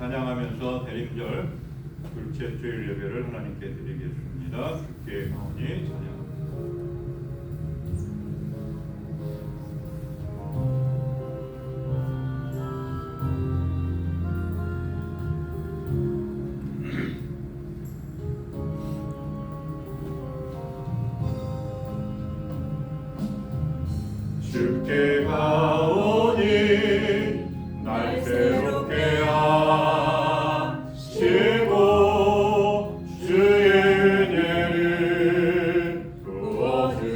찬양하면서 대림절 둘째 주일 예배를 하나님께 드리겠습니다. 주께 나오니 찬양. 주께 가오니 날 새롭게 하시고 주의 은혜를 부어주소서.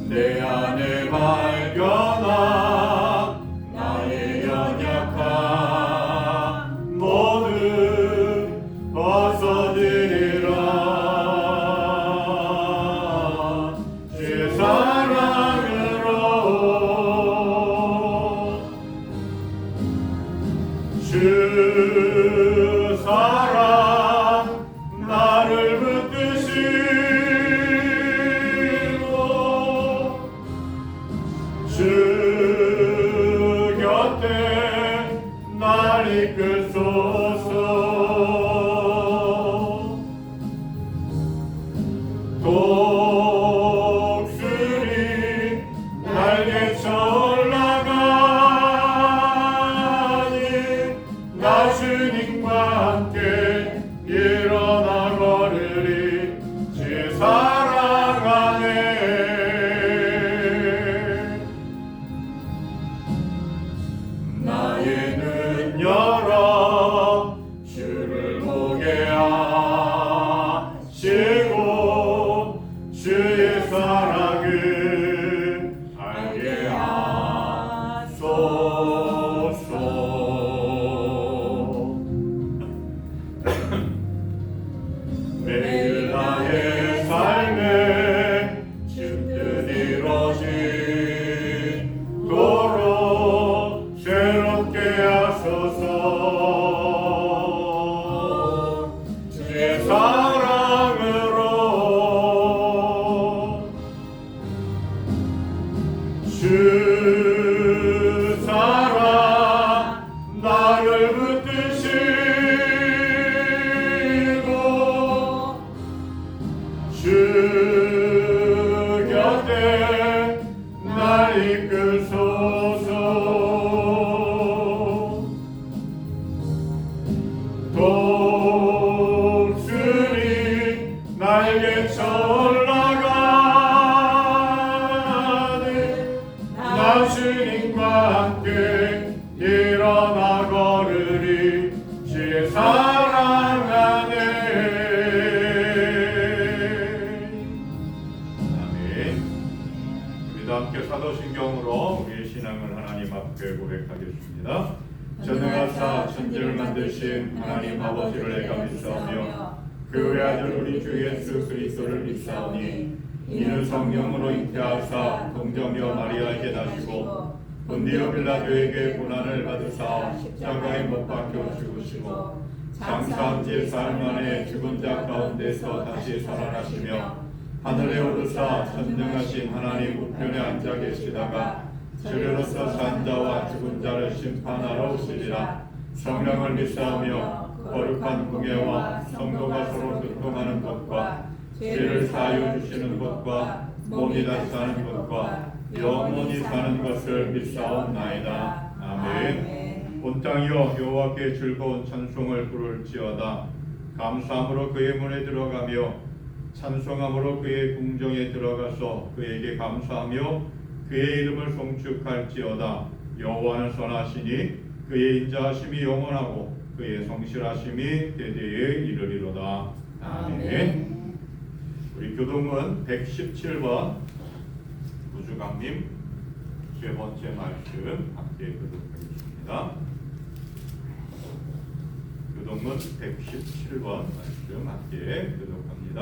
내 안에 발견한 나의 연약함 모두 벗어지리라. 주의 사랑으로 주 사랑 나를 붙드시고 주 곁에 날 이끌소서. 독수리 날개쳐 올라가니 나 주님과 함께 일어나 걸으리. 주의 사랑 안에 나의 눈 열어 주를 보게 하시고 주의 사랑을 알게 하소서. 매일 나의 삶에 주뜻 이루어지도록 새롭게 하소서. 주의 사랑으로 주 사랑 나를 붙드시고 주 곁에 날 이끌소서. 독수리 날개쳐 올라가니 나 주님과 함께 일어나 걸으리. 주의 사랑 안에. 아멘. 우리도 함께 사도신경으로 우리의 신앙을 하나님 앞에 고백하겠습니다. 전능하사 천지를 만드신 하나님 아버지를 내가 믿사오며 그 외아들 우리 주 예수 그리스도를 믿사오니 이는 성령으로 잉태하사 동정녀 마리아에게 나시고 본디오 빌라도에게 고난을 받으사 십자가에 못 박혀 죽으시고 장사한 지 사흘 만에 죽은 자 가운데서 다시 살아나시며 하늘에 오르사 전능하신 하나님 우편에 앉아 계시다가 주로서 산 자와 죽은 자를 심판하러 오시리라. 성령을 믿사오며 거룩한 공예와 성도가 서로 교통하는 것과 죄를 사하여 주시는 것과 몸이 다시 사는 것과 영원히 사는 것을 믿사옵나이다. 아멘. 온 땅이여 여호와께 즐거운 찬송을 부를지어다. 감사함으로 그의 문에 들어가며 찬송함으로 그의 궁정에 들어가서 그에게 감사하며 그의 이름을 송축할지어다. 여호와는 선하시니 그의 인자하심이 영원하고 그의 성실하심이 대대에 이르리로다. 아멘. 우리 교동문 117번 우주강님 세 번째 말씀 함께 교독하겠습니다. 교동문 117번 말씀 함께 교독합니다.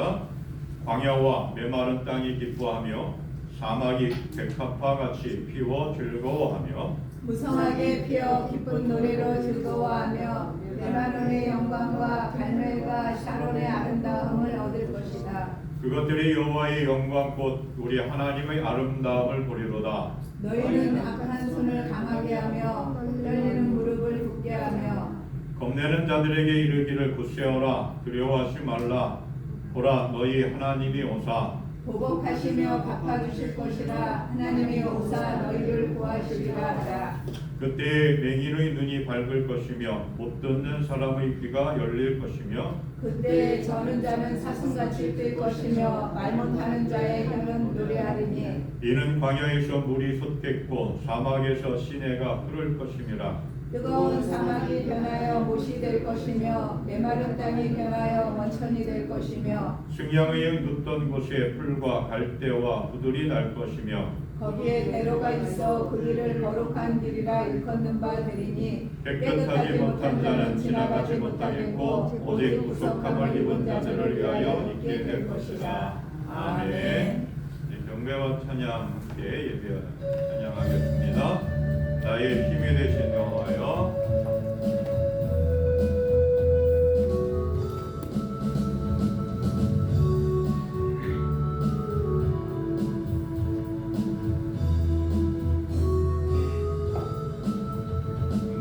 광야와 메마른 땅이 기뻐하며 사막이 백합화 같이 피워 즐거워하며 무성하게 피어 기쁜 노래로 즐거워하며 레바논의 영광과 갈멜과 샤론의 아름다움을 얻을 것이다. 그것들이 여호와의 영광 곧 우리 하나님의 아름다움을 보리로다. 너희는 악한 손을 강하게 하며 떨리는 무릎을 굳게 하며 겁내는 자들에게 이르기를 굳세어라 두려워하지 말라. 보라 너희 하나님이 오사 보복하시며 갚아주실 것이라. 하나님이 오사 너희를 구하시리라 하라. 그때 맹인의 눈이 밝을 것이며 못 듣는 사람의 귀가 열릴 것이며 그때 저는 자는 사슴같이 뛸 것이며 말 못하는 자의 혀는 노래하리니 이는 광야에서 물이 솟겠고 사막에서 시내가 흐를 것임이라. 뜨거운 사막이 변하여 못이 될 것이며 메마른 땅이 변하여 원천이 될 것이며 승냥의 눕던 곳에 풀과 갈대와 부들이 날 것이며 거기에 대로가 있어 그 길을 거룩한 길이라 일컫는 바 되리니 깨끗하지 못한 자는 지나가지 못하겠고 오직 구속함을 입은 자들을 위하여 있게 될 것이라. 아멘. 경배와 찬양 함께 찬양하겠습니다. 나의 힘이 되신 여호와여.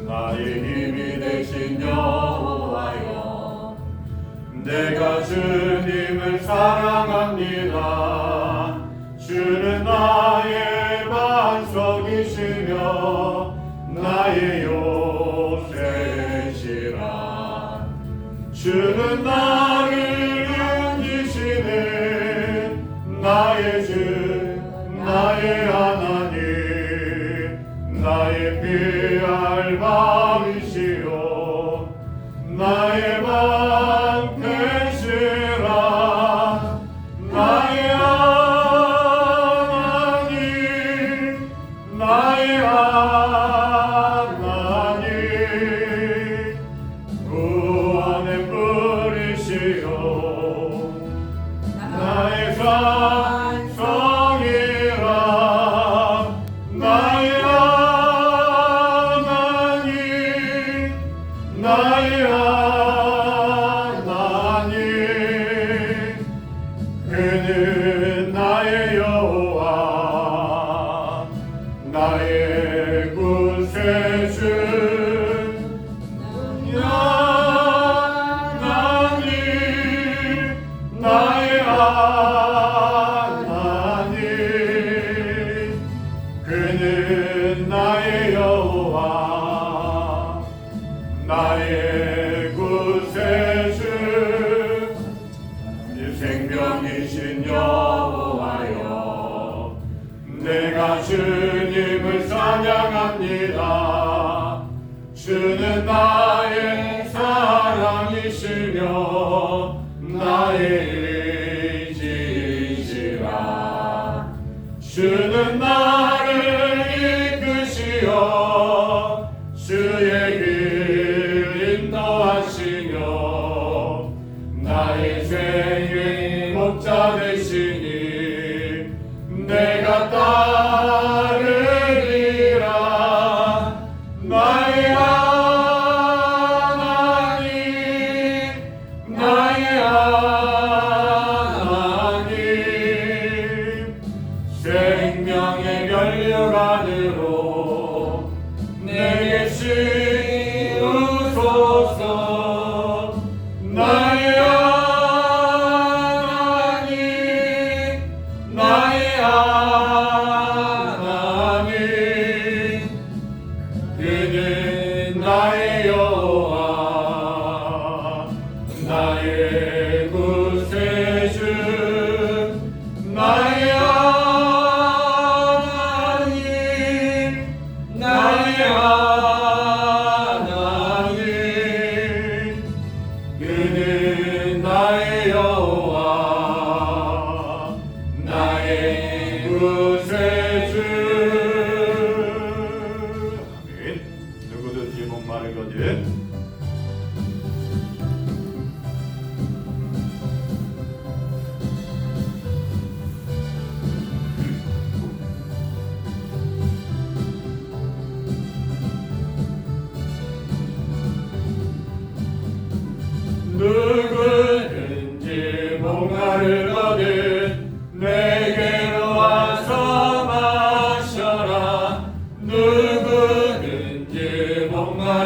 나의 힘이 되신 여호와여, 내가 주님을 사랑합니다. 주는 나의 반석이시며 나의 요새시라. 주는 나를 견디시는 나의 주 나의 하나님, 나의 피할 밤이시요 나의 방 되시라. 나의 하나님, 나의 하나님, 구원의 뿌리시요 나의 산성이라. 나의 하나님, 나의 하나님, 그는 나의 여호와, 나의 구세주. 하나님, 나의 하나님, 그는 나의 여호와, 나의 구세주. 생명이신 여호와여, 내가 주님을 찬양합니다. 주는 나의 사랑이시며 나의 의지이시라. 주는 나를 이끄시어 주의 길 인도하시며 나의 생의 목자 되시니 내가 따르리라. 나의 하나님, 나의 하나님, 생명의 면류관으로 내게 씌우소서. 나의 하나님, 나의 하나님, 그는 나의 여호와, 나의 구세주. 나의 하나님, 나의 하나님, 그는 나의 여호와, 나의 구세주. 아멘. 누구든지 목마르거든 누구든지 목마르거든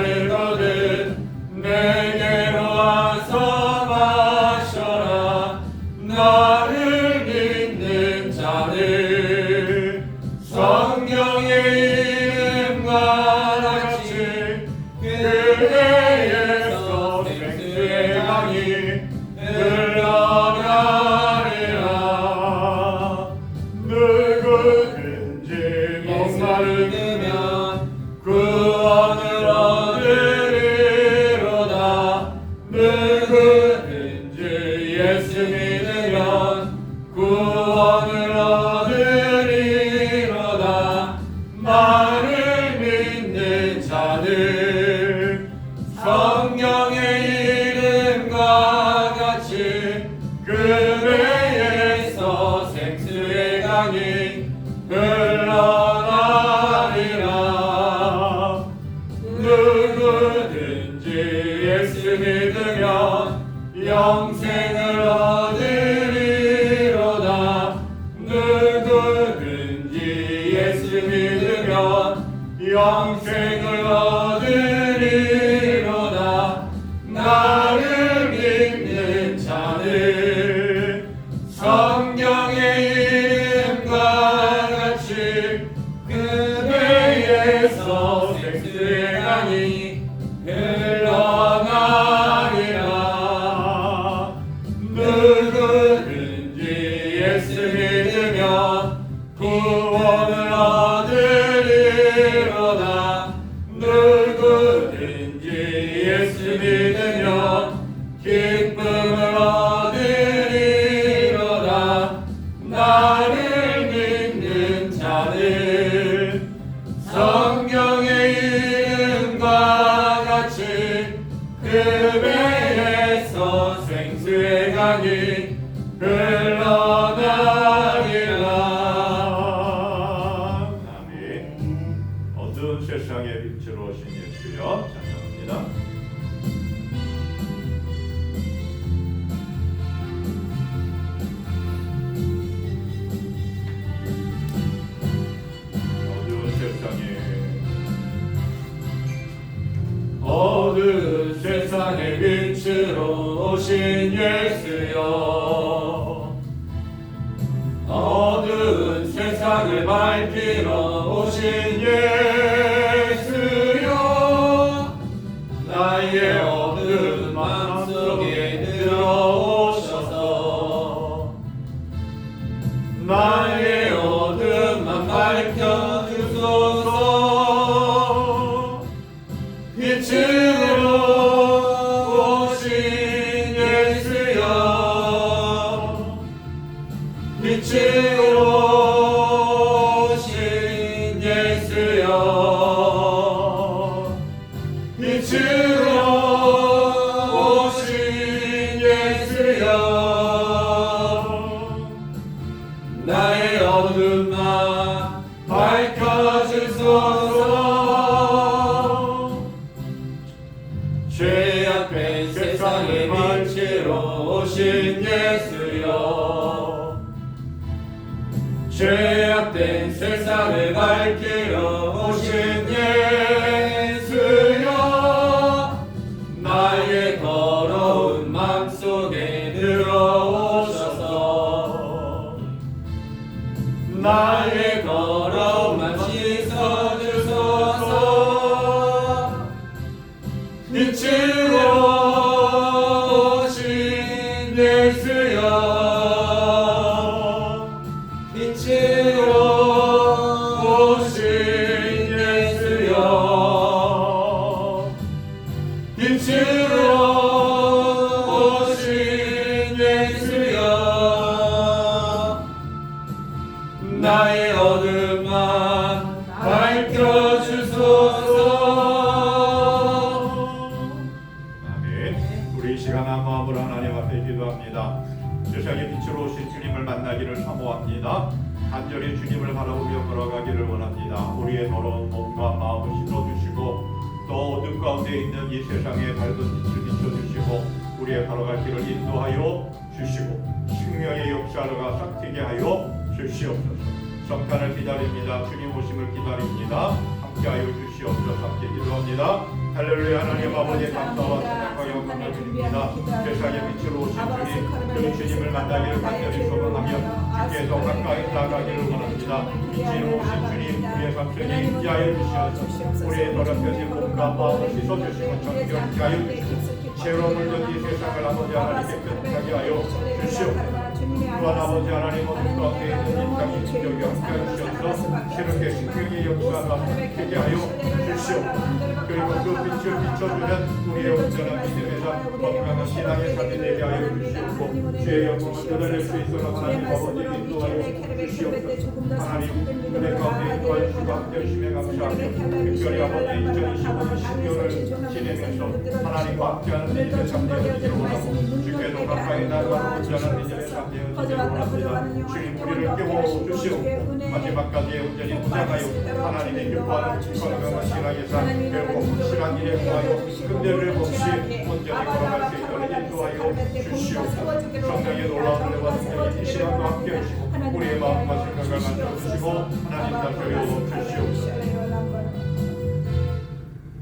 이르거든 내게로 와서 마셔라. 나를 믿는 자는 성경의 이름과 같이 그 배에서 생수의 강이 흘러가리라. 누구든지 목마르면 구원을 얻으리로다. 누구든지 예수 믿으면 구원을 얻으리로다. 나를 믿는 자는 성경의 이름과 같이 그 배에서 생수의 강이 흘러가리라. 누구든지 예수 믿으면 영생을 얻으리로다. 누구든지 예수 믿으면 영생을 얻으리로다. 나를 믿는 자는 성경의 이름과 같이 그 배에서 생수의 강이 흘러가리라. 누구든지 예수 믿으면 구원을 얻으리로다. 누구든지 예수 믿으면 기쁨을 얻으리로다. 나를 믿는 자는 성경의 이름과 같이 그 배에서 생수의 강이 흘러가리라. 아멘. 어두운 세상의 빛으로 오신 예수여 찬양합니다. 어두운 세상의 빛으로 오신 예수여. 어두운 세상을 밝히러 오신 예수여. 나의 어두운 마음속에 들어오셔서 나의 어둠만 밝혀주소서. 빛으로 오신 예수여. 빛으로 오신 예수여. 빛으로 오신 예수여. 나의 어둠만 밝혀주소서. 죄악된 세상의 빛으로 오신 예수여. 죄악된 세상을 밝히러 오신 예수여. 나의 더러운 맘속에 들어오셔서 나의 더러움만 씻어주소서. 빛으로 오신 예수여. 빛으로 오신 예수여. 빛으로 오신 예수여. 나의 어둠만 밝혀주소서. 우리 이 시간 한 마음으로 하나님 앞에 기도합니다. 세상의 빛으로 오신 주님을 만나기를 사모합니다. 간절히 주님을 바라보며 걸어가기를 원합니다. 우리의 더러운 몸과 마음을 씻어주시고 또 어둠 가운데 있는 이 세상에 밝은 빛을 비춰주시고 우리의 걸어갈 길을 인도하여 주시고 생명의 역사가 싹트게 하여 주시옵소서. 성탄을 기다립니다. 주님 오심을 기다립니다. 함께하여 주시옵소서. 함께 기도합니다. 할렐루야. 하나님 아버지 감사와 찬양과 영광을 드립니다. 세상의 빛으로 오신 주님, 그 주님을 만나기를 간절히 소망하며 주께서 가까이 나가기를 원합니다. 빛으로 오신 주님, 우리의 감정에 임재하여 주시옵소서. 우리의 더럽혀진 몸과 마음을 씻어주시고 정결케 하여 주시고 죄로 물든 이 세상을 아버지 하나님께 깨끗하게 하여 주시옵소서. 또한 아버지 하나님 오늘 가운데 있는 인간이 지적이 함께 하시옵소서. 새롭게 생명의 역사가 되게 하여 주시옵소서. 그리고 그 빛을 비춰주는 우리의 온전한 믿음에서 건강한 신앙의 삶이 되게 하여 주시옵고 주의 영광을 드러낼 수 있도록 하나님 아버지 인도하여 주시옵소서. 하나님 은혜 가운데 인도하여 주시고 함께 하심에 감사하며 특별히 아버지 2025년 신년을 지내면서 하나님과 함께하는 믿음의 삶 되어지기를 원하고 주께서 가까이 나아가 온전한 믿음의 삶 되어지기를 원합니다. 주님 우리를 깨워주시옵고 마지막까지 온전히 무장하여 하나님의 기뻐하는 건강한 신앙의 삶 그리고 확실한 일에 구하여 흔들림 없이 온전히 걸어갈 수 있도록 인도하여 주시옵소서. 성령의 놀라운 은혜와 능력이 이 시간도 함께 하시고 우리의 마음과 생각을 만져주시고 하나님 다스려 주시옵소서.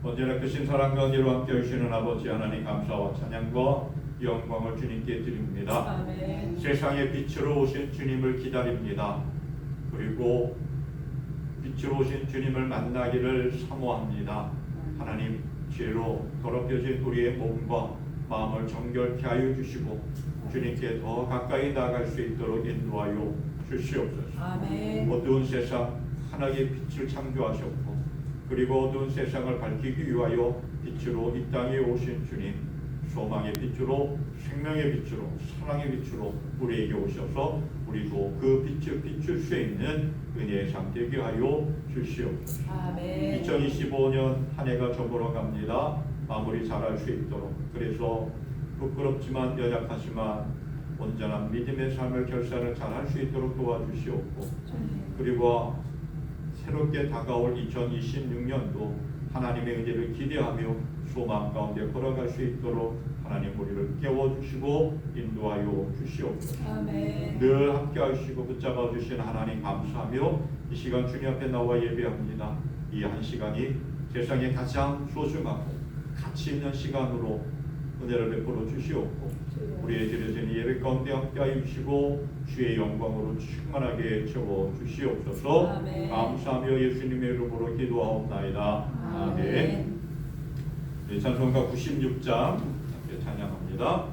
언제나 크신 사랑과 은혜로 함께 하시는 아버지 하나님 감사와 찬양과 영광을 주님께 드립니다. 아멘. 세상의 빛으로 오신 주님을 기다립니다. 그리고 빛으로 오신 주님을 만나기를 사모합니다. 하나님 죄로 더럽혀진 우리의 몸과 마음을 정결케 하여 주시고 주님께 더 가까이 나아갈 수 있도록 인도하여 주시옵소서. 아멘. 어두운 세상 하나님의 빛을 창조하셨고 그리고 어두운 세상을 밝히기 위하여 빛으로 이 땅에 오신 주님 소망의 빛으로 생명의 빛으로 사랑의 빛으로 우리에게 오셔서 우리도 그 빛을 비출 수 있는 은혜의 삶 되게 하여 주시옵소서. 아멘. 2025년 한 해가 저물어 갑니다. 마무리 잘할 수 있도록 그래서 부끄럽지만 연약하지만 온전한 믿음의 삶을 결산을 잘할 수 있도록 도와주시옵고 그리고 새롭게 다가올 2026년도 하나님의 은혜를 기대하며 소망 가운데 걸어갈 수 있도록 하나님 우리를 깨워주시고 인도하여 주시옵소서. 아멘. 늘 함께 하시고 붙잡아 주신 하나님 감사하며 이 시간 주님 앞에 나와 예배합니다. 이 한 시간이 세상에 가장 소중하고 가치 있는 시간으로 은혜를 베풀어 주시옵고 우리의 드려진 예배 가운데 함께하여 주시고 주의 영광으로 충만하게 채워 주시옵소서. 아멘. 감사하며 예수님의 이름으로 기도하옵나이다. 아멘. 네, 찬송가 96장 함께 찬양합니다.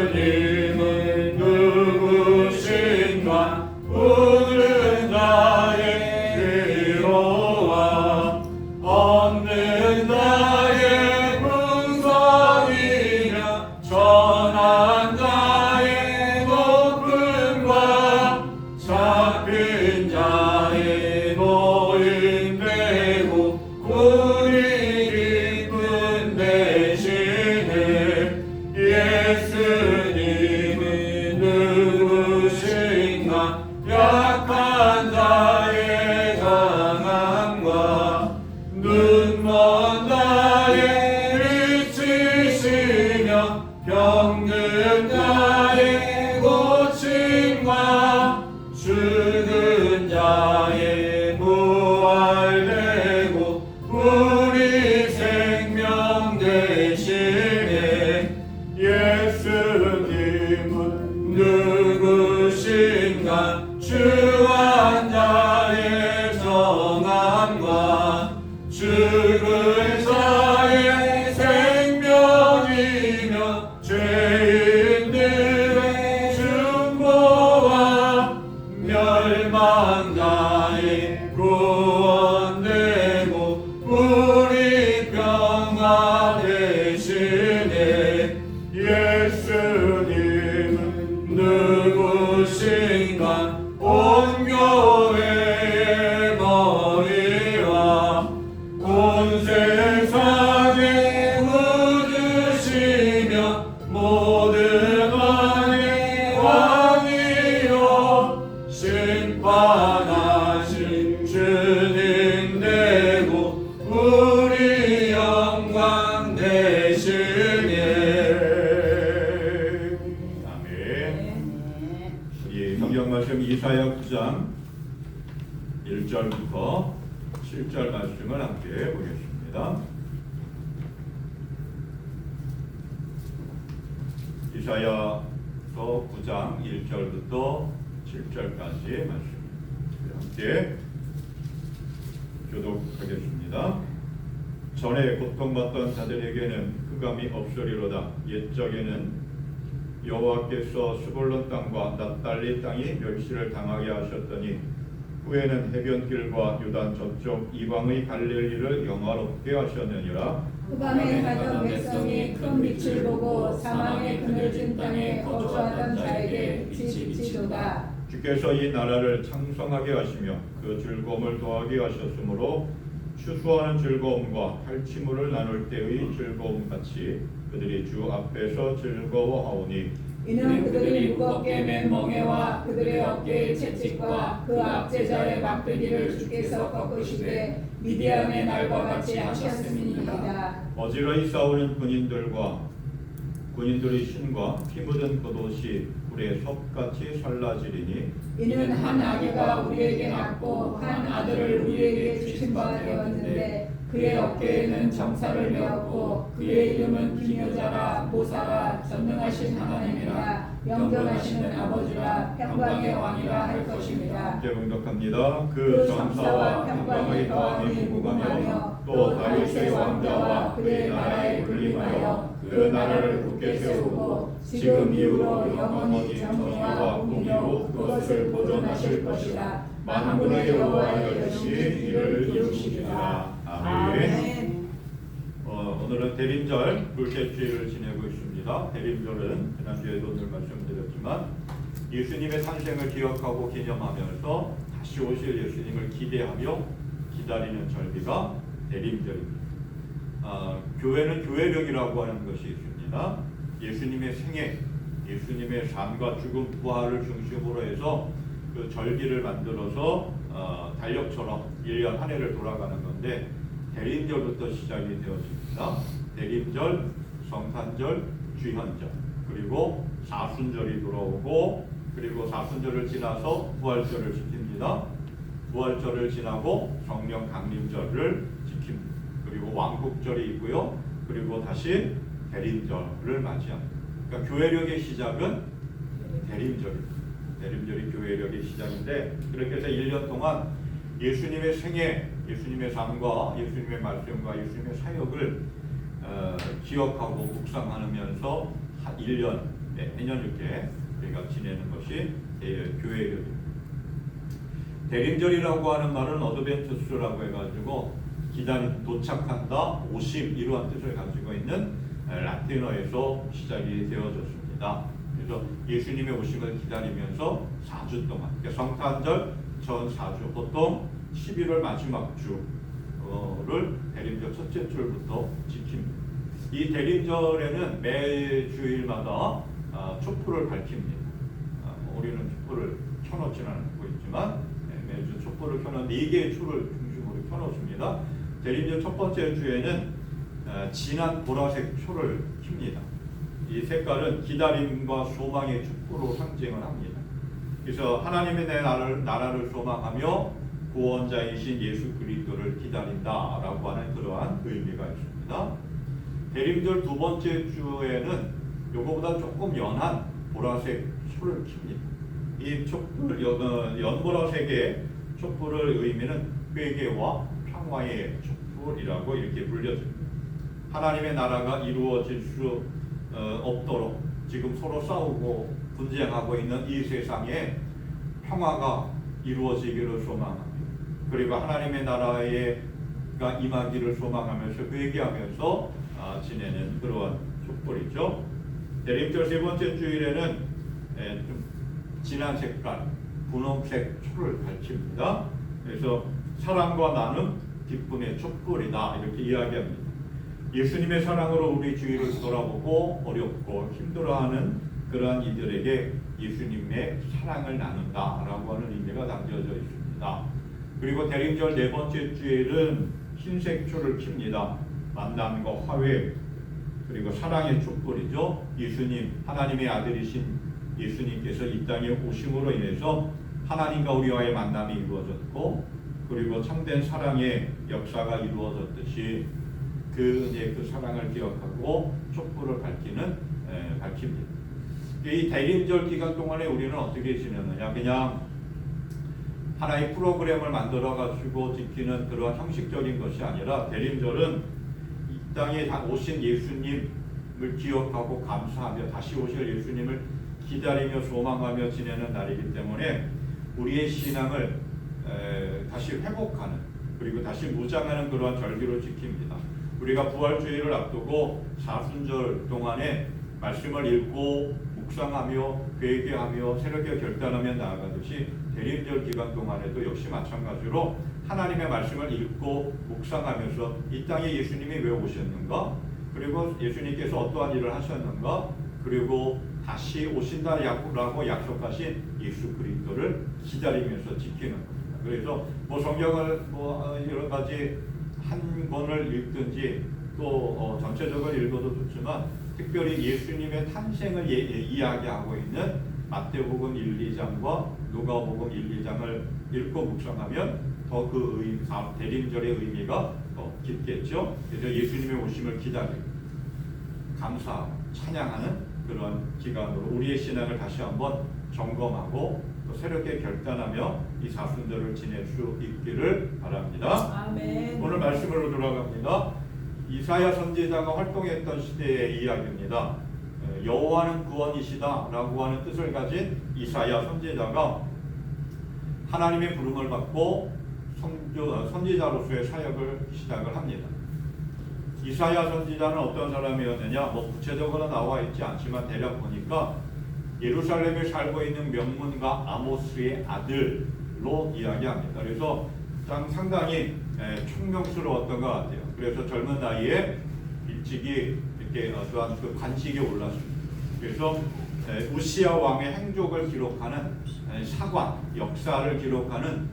예수님은 누구신가 오늘은 나의 위로와 없는 나의 풍성이며 전한 나의 높음과 말씀 이사야 9장 1절부터 7절 말씀을 함께 보겠습니다. 이사야서 9장 1절부터 7절까지의 말씀 함께 교독하겠습니다. 전에 고통받던 자들에게는 흑암이 없으리로다. 옛적에는 여호와께서 스불론 땅과 납달리 땅이 멸시를 당하게 하셨더니 후에는 해변길과 유단 저쪽 이방의 갈릴리를 영화롭게 하셨느니라. 흑암에 가던 백성이 큰 빛을 보고 사망의 그늘진 땅에 거주하던 자에게 빛이 비치도다. 주께서 이 나라를 창성하게 하시며 그 즐거움을 더하게 하셨으므로 추수하는 즐거움과 탈취물을 나눌 때의 즐거움 같이 그들이 주 앞에서 즐거워하오니 이는 그들이 무겁게 맨 멍에와 그들의 어깨의 채찍과 그 압제자의 막대기를 주께서 꺾으시되 미디안의 날과 같이 하셨음이니이다. 어지러이 싸우는 군인들의 신과 피 묻은 겉옷이 불의 섭같이 살라지리니 이는 한 아기가 우리에게 낳고 한 아들을 우리에게 주신 바 되었는데 그의 어깨에는 정사를 메었고 그의 이름은 기묘자라 보사라 전능하신 하나님이라 영존하시는 아버지라 평강의 왕이라 할 것입니다. 함께 공독합니다. 그 정사와 평강의 더함이 무궁하며 또 다윗의 왕자와 그의 나라에 군림하여 그 나라를 굳게 세우고 지금 이후로 영원히 정의와 공의로 그것을 보존하실 것이라. 만군의 여호와의 것이 이를 이루시리라. 아멘. 오늘은 대림절 둘째 주일을 지내고 있습니다. 대림절은 지난주에도 늘 말씀드렸지만 예수님의 탄생을 기억하고 기념하면서 다시 오실 예수님을 기대하며 기다리는 절기가 대림절입니다. 교회는 교회력이라고 하는 것이 있습니다. 예수님의 생애, 예수님의 삶과 죽음, 부활을 중심으로 해서 그 절기를 만들어서 달력처럼 1년 한 해를 돌아가는 건데 대림절부터 시작이 되었습니다. 대림절, 성탄절, 주현절, 그리고 사순절이 들어오고 그리고 사순절을 지나서 부활절을 지킵니다. 부활절을 지나고 성령 강림절을 지킵니다. 그리고 왕국절이 있고요. 그리고 다시 대림절을 맞이합니다. 그러니까 교회력의 시작은 대림절입니다. 대림절이 교회력의 시작인데 그렇게 해서 1년 동안 예수님의 생애, 예수님의 삶과 예수님의 말씀과 예수님의 사역을 기억하고 묵상하면서 1년, 매년 이렇게 우리가 지내는 것이 교회력입니다. 대림절이라고 하는 말은 어드벤투스라고 해가지고 도착한다, 오심 이러한 뜻을 가지고 있는 라틴어에서 시작이 되어졌습니다. 그래서 예수님의 오심을 기다리면서 4주 동안 그러니까 성탄절 전 4주 보통 11월 마지막 주를 대림절 첫째 주일부터 지킵니다. 이 대림절에는 매 주일마다 촛불을 밝힙니다. 우리는 촛불을 켜놓지는 않고 있지만 매주 촛불을 켜놓은 4개의 초를 중심으로 켜놓습니다. 대림절 첫 번째 주에는 진한 보라색 초를 킵니다. 이 색깔은 기다림과 소망의 촛불로 상징을 합니다. 그래서 하나님의 내 나라를 소망하며 구원자이신 예수 그리스도를 기다린다라고 하는 그러한 의미가 있습니다. 대림절 두 번째 주에는 요거보다 조금 연한 보라색 초를 킵니다. 이 촛불, 연보라색의 촛불의 의미는 회개와 평화의 촛불이라고 이렇게 불려집니다. 하나님의 나라가 이루어질 수 없도록 지금 서로 싸우고 분쟁하고 있는 이 세상에 평화가 이루어지기를 소망합니다. 그리고 하나님의 나라가 임하기를 소망하면서 회개하면서 지내는 그러한 촛불이죠. 대림절 세 번째 주일에는 좀 진한 색깔, 분홍색 초를 밝힙니다. 그래서 사랑과 나눔, 기쁨의 촛불이다 이렇게 이야기합니다. 예수님의 사랑으로 우리 주위를 돌아보고 어렵고 힘들어하는 그러한 이들에게 예수님의 사랑을 나눈다라고 하는 의미가 담겨져 있습니다. 그리고 대림절 네 번째 주일은 흰색 초를 킵니다. 만남과 화해 그리고 사랑의 촛불이죠. 예수님 하나님의 아들이신 예수님께서 이 땅에 오심으로 인해서 하나님과 우리와의 만남이 이루어졌고, 그리고 참된 사랑의 역사가 이루어졌듯이 그 은혜, 그 사랑을 기억하고 촛불을 밝힙니다. 이 대림절 기간 동안에 우리는 어떻게 지내느냐? 그냥 하나의 프로그램을 만들어 가지고 지키는 그러한 형식적인 것이 아니라, 대림절은 이 땅에 오신 예수님을 기억하고 감사하며 다시 오실 예수님을 기다리며 소망하며 지내는 날이기 때문에 우리의 신앙을 다시 회복하는, 그리고 다시 무장하는 그러한 절기로 지킵니다. 우리가 부활주의를 앞두고 사순절 동안에 말씀을 읽고 묵상하며 회개하며 새롭게 결단하며 나아가듯이 대림절 기간 동안에도 역시 마찬가지로 하나님의 말씀을 읽고 묵상하면서 이 땅에 예수님이 왜 오셨는가, 그리고 예수님께서 어떠한 일을 하셨는가, 그리고 다시 오신다라고 약속하신 예수 그리스도를 기다리면서 지키는 겁니다. 그래서 성경을 여러 가지 한 권을 읽든지 또 전체적으로 읽어도 좋지만, 특별히 예수님의 탄생을 이야기하고 있는 마태복음 1, 2장과 누가복음 1, 2장을 읽고 묵상하면 더 그 대림절의 의미가 더 깊겠죠. 그래서 예수님의 오심을 기다리고 감사하고 찬양하는 그런 기간으로 우리의 신앙을 다시 한번 점검하고 또 새롭게 결단하며 이 사순절을 지낼 수 있기를 바랍니다. 아멘. 오늘 말씀으로 돌아갑니다. 이사야 선지자가 활동했던 시대의 이야기입니다. 여호와는 구원이시다라고 하는 뜻을 가진 이사야 선지자가 하나님의 부름을 받고 선지자로서의 사역을 시작을 합니다. 이사야 선지자는 어떤 사람이었느냐? 구체적으로 나와 있지 않지만 대략 보니까 예루살렘에 살고 있는 명문가 아모스의 아들로 이야기합니다. 그래서 상당히 총명스러웠던 것 같아요. 그래서 젊은 나이에 일찍이 이렇게 어떠한 그 관직에 올랐습니다. 그래서 우시야 왕의 행적을 기록하는 사관, 역사를 기록하는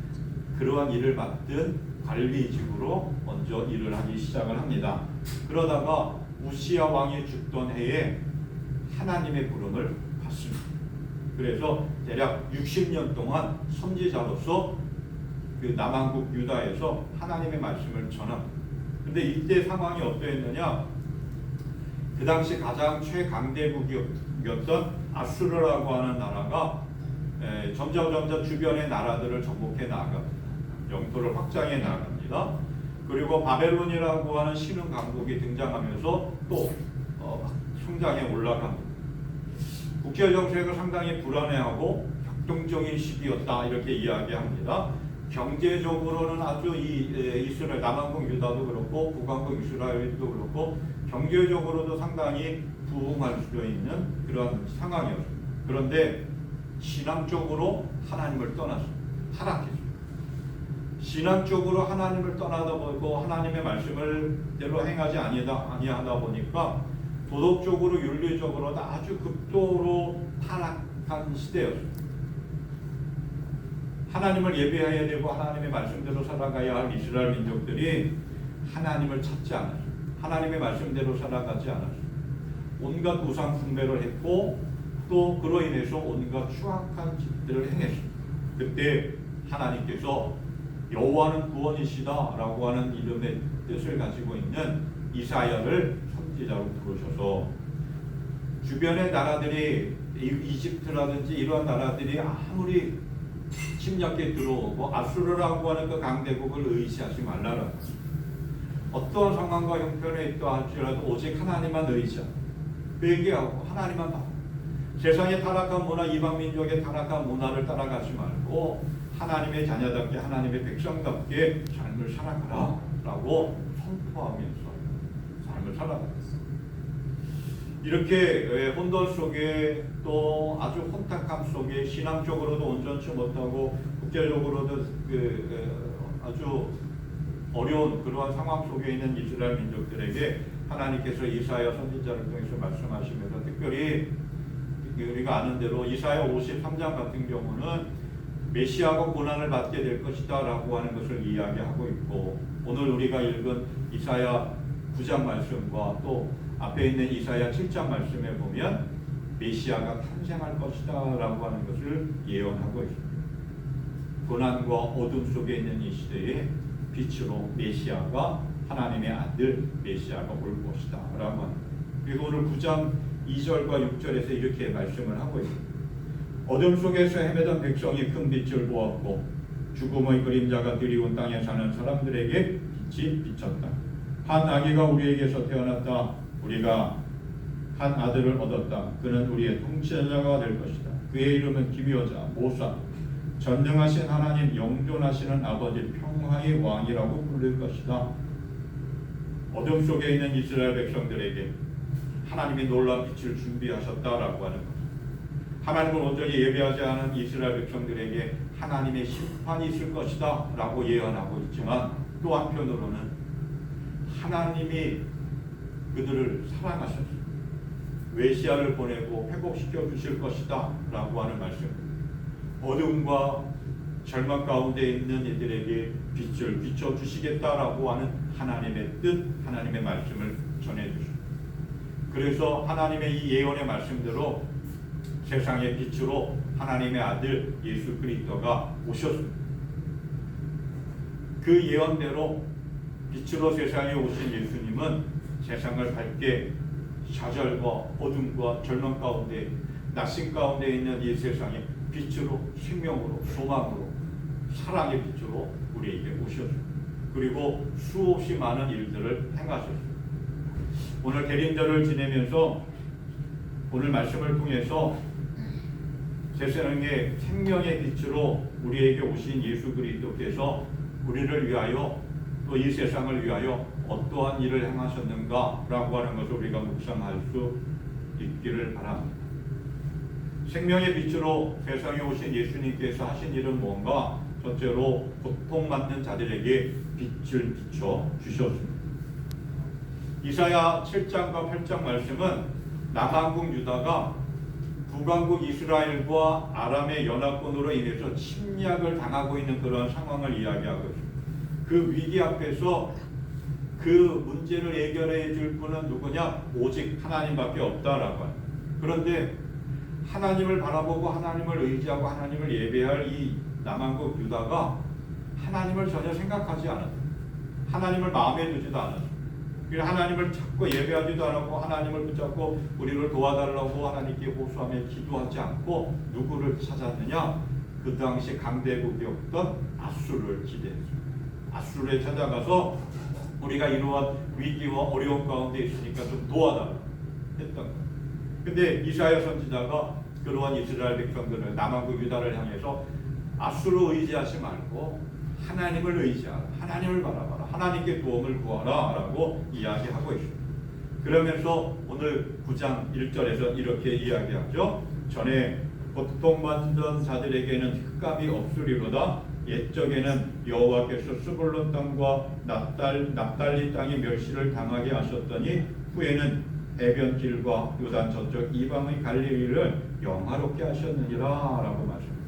그러한 일을 맡은 관리직으로 먼저 일을 하기 시작을 합니다. 그러다가 우시야 왕이 죽던 해에 하나님의 부름을 받습니다. 그래서 대략 60년 동안 선지자로서 그 남한국 유다에서 하나님의 말씀을 전합니다. 근데 이때 상황이 어떠했느냐? 그 당시 가장 최강대국이었던 아수르라고 하는 나라가 점점 주변의 나라들을 정복해 나아갑니다. 영토를 확장해 나갑니다. 그리고 바벨론이라고 하는 신흥 강국이 등장하면서 또 성장해 올라갑니다. 국제 정세가 상당히 불안해하고 격동적인 시기였다 이렇게 이야기합니다. 경제적으로는 아주 이스라엘 남한국 유다도 그렇고 북한국 이스라엘도 그렇고 경제적으로도 상당히 부흥할 수 있는 그런 상황이었습니다. 그런데 신앙적으로 하나님을 떠났습니다. 타락했습니다. 신앙적으로 하나님을 떠나다 보고 하나님의 말씀을 대로 행하지 아니하다 보니까 도덕적으로 윤리적으로도 아주 극도로 타락한 시대였습니다. 하나님을 예배해야 되고 하나님의 말씀대로 살아가야 할 이스라엘 민족들이 하나님을 찾지 않았습니다. 하나님의 말씀대로 살아가지 않았습니다. 온갖 우상 숭배를 했고 또 그로 인해서 온갖 추악한 짓들을 행했습니다. 그때 하나님께서 여호와는 구원이시다라고 하는 이름의 뜻을 가지고 있는 이사야를 선지자로 부르셔서 주변의 나라들이 이집트라든지 이러한 나라들이 아무리 침략해 들어오고 아수르라고 하는 그 강대국을 의지하지 말라는 어떠한 상황과 형편에 있다 할지라도 오직 하나님만 의지하고 회개하고 하나님만 받고 세상의 타락한 문화, 이방 민족의 타락한 문화를 따라가지 말고 하나님의 자녀답게 하나님의 백성답게 삶을 살아가라 라고 선포하면서 삶을 살아가겠습니다. 이렇게 혼돈 속에 또 아주 혼탁함 속에 신앙적으로도 온전치 못하고 국제적으로도 아주 어려운 그러한 상황 속에 있는 이스라엘 민족들에게 하나님께서 이사야 선지자를 통해서 말씀하시면서 특별히 우리가 아는 대로 이사야 53장 같은 경우는 메시아가 고난을 받게 될 것이다 라고 하는 것을 이야기하고 있고 오늘 우리가 읽은 이사야 9장 말씀과 또 앞에 있는 이사야 7장 말씀에 보면 메시아가 탄생할 것이다 라고 하는 것을 예언하고 있습니다. 고난과 어둠 속에 있는 이 시대에 빛으로 메시아가 하나님의 아들 메시아가 올 것이다 라고 합니다. 그리고 오늘 9장 2절과 6절에서 이렇게 말씀을 하고 있습니다. 어둠 속에서 헤매던 백성이 큰 빛을 보았고 죽음의 그림자가 드리운 땅에 사는 사람들에게 빛이 비쳤다. 한 아기가 우리에게서 태어났다. 우리가 한 아들을 얻었다. 그는 우리의 통치자가 될 것이다. 그의 이름은 기묘자, 모사, 전능하신 하나님, 영존하시는 아버지, 평화의 왕이라고 부를 것이다. 어둠 속에 있는 이스라엘 백성들에게 하나님이 놀라운 빛을 준비하셨다라고 하는 것. 하나님을 온전히 예배하지 않은 이스라엘 백성들에게 하나님의 심판이 있을 것이다 라고 예언하고 있지만, 또 한편으로는 하나님이 그들을 사랑하셨습니다. 메시아를 보내고 회복시켜 주실 것이다 라고 하는 말씀. 어둠과 절망 가운데 있는 이들에게 빛을 비춰주시겠다라고 하는 하나님의 뜻, 하나님의 말씀을 전해주십니다. 그래서 하나님의 이 예언의 말씀대로 세상의 빛으로 하나님의 아들 예수 그리스도가 오셨습니다. 그 예언대로 빛으로 세상에 오신 예수님은 세상을 밝게 좌절과 어둠과 절망 가운데, 낙심 가운데 있는 이 세상에 빛으로, 생명으로, 소망으로, 사랑의 빛으로 우리에게 오셨습니다. 그리고 수없이 많은 일들을 행하셨습니다. 오늘 대림절을 지내면서 오늘 말씀을 통해서 세상의 생명의 빛으로 우리에게 오신 예수 그리스도께서 우리를 위하여 또 이 세상을 위하여 어떠한 일을 행하셨는가라고 하는 것을 우리가 묵상할 수 있기를 바랍니다. 생명의 빛으로 세상에 오신 예수님께서 하신 일은 뭔가? 첫째로 고통받는 자들에게 빛을 비춰 주셨습니다. 이사야 7장과 8장 말씀은 남한국 유다가 북왕국 이스라엘과 아람의 연합군으로 인해서 침략을 당하고 있는 그런 상황을 이야기하고 있습니다. 그 위기 앞에서 그 문제를 해결해 줄 분은 누구냐? 오직 하나님밖에 없다라고 합니다. 그런데 하나님을 바라보고 하나님을 의지하고 하나님을 예배할 이 남한국 유다가 하나님을 전혀 생각하지 않았다. 하나님을 마음에 두지도 않았다. 하나님을 찾고 예배하지도 않았고 하나님을 붙잡고 우리를 도와달라고 하나님께 호소하며 기도하지 않고 누구를 찾았느냐? 그 당시 강대국이었던 아수르를 기대했습니다. 아수르에 찾아가서 우리가 이러한 위기와 어려움 가운데 있으니까 좀 도와달라 했던 거예요. 근데 이사야 선지자가 그러한 이스라엘 백성들을 남한국 유다를 향해서 아수르 의지하지 말고 하나님을 의지하라, 하나님을 바라봐라, 하나님께 도움을 구하라 라고 이야기하고 있습니다. 그러면서 오늘 9장 1절에서 이렇게 이야기하죠. 전에 고통받던 자들에게는 흑감이 없으리로다. 옛적에는 여호와께서 스불론 땅과 납달리 땅의 멸시를 당하게 하셨더니 후에는 해변길과 요단 저쪽 이방의 갈릴리를 영화롭게 하셨느니라 라고 말씀합니다.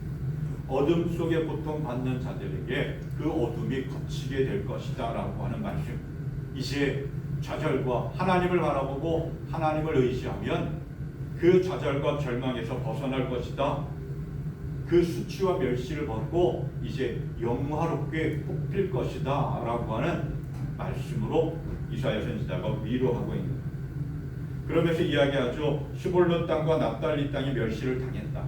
어둠 속에 고통받는 자들에게 그 어둠이 걷히게 될 것이다 라고 하는 말씀. 이제 좌절과 하나님을 바라보고 하나님을 의지하면 그 좌절과 절망에서 벗어날 것이다. 그 수치와 멸시를 벗고 이제 영화롭게 뽑힐 것이다 라고 하는 말씀으로 이사야 선지자가 위로하고 있는 거예요. 그러면서 이야기하죠. 스불론 땅과 납달리 땅이 멸시를 당했다.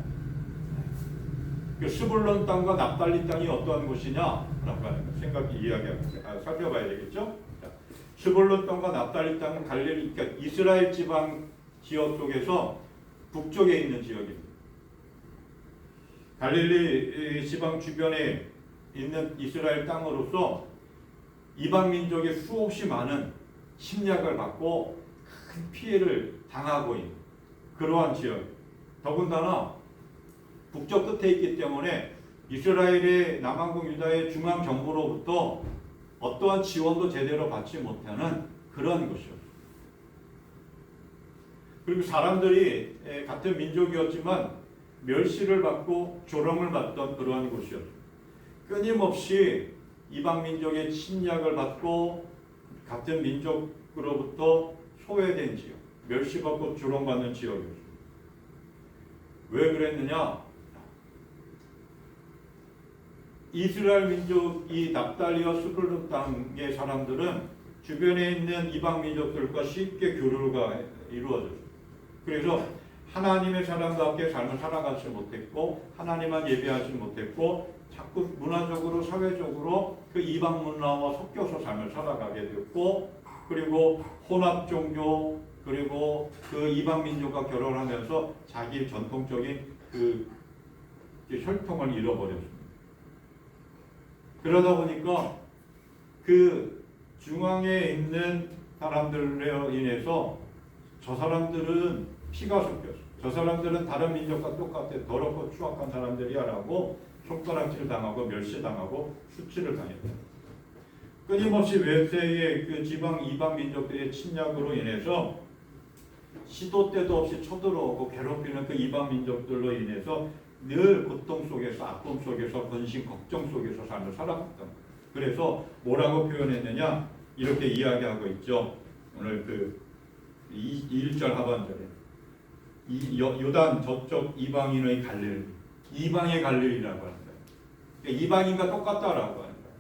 그 스불론 땅과 납달리 땅이 어떠한 곳이냐라고 하는 거 생각이 이야기하고 살펴봐야 되겠죠. 자, 스불론 땅과 납달리 땅은 갈릴리, 그러니까 이스라엘 지방 지역 속에서 북쪽에 있는 지역입니다. 갈릴리 지방 주변에 있는 이스라엘 땅으로서 이방 민족의 수없이 많은 침략을 받고 큰 피해를 당하고 있는 그러한 지역. 더군다나 북쪽 끝에 있기 때문에 이스라엘의 남한국 유다의 중앙 정부로부터 어떠한 지원도 제대로 받지 못하는 그런 곳이었어요. 그리고 사람들이 같은 민족이었지만 멸시를 받고 조롱을 받던 그러한 곳이었어요. 끊임없이 이방 민족의 침략을 받고 같은 민족으로부터 소외된 지역, 멸시받고 조롱받는 지역이었어요. 왜 그랬느냐? 이스라엘 민족 이 납달리와 스불론 땅의 사람들은 주변에 있는 이방 민족들과 쉽게 교류가 이루어졌어요. 그래서 하나님의 사람답게 삶을 살아가지 못했고 하나님만 예배하지 못했고 자꾸 문화적으로 사회적으로 그 이방 문화와 섞여서 삶을 살아가게 되었고 그리고 혼합 종교 그리고 그 이방 민족과 결혼하면서 자기 전통적인 그 혈통을 잃어버렸습니다. 그러다 보니까 그 중앙에 있는 사람들로 인해서 저 사람들은 피가 섞였어. 저 사람들은 다른 민족과 똑같아 더럽고 추악한 사람들이야라고 손가락질 당하고 멸시당하고 수치를 당했다. 끊임없이 외세의 그 지방 이방 민족들의 침략으로 인해서 시도 때도 없이 쳐들어오고 괴롭히는 그 이방 민족들로 인해서 늘 고통 속에서 아픔 속에서 근심 걱정 속에서 삶을 살아갔던 거예요. 그래서 뭐라고 표현했느냐 이렇게 이야기하고 있죠. 오늘 그 1절 하반절에 요단 저쪽 이방인의 갈릴 이방의 갈릴이라고 하는 거예요. 그러니까 이방인과 똑같다라고 하는 거예요.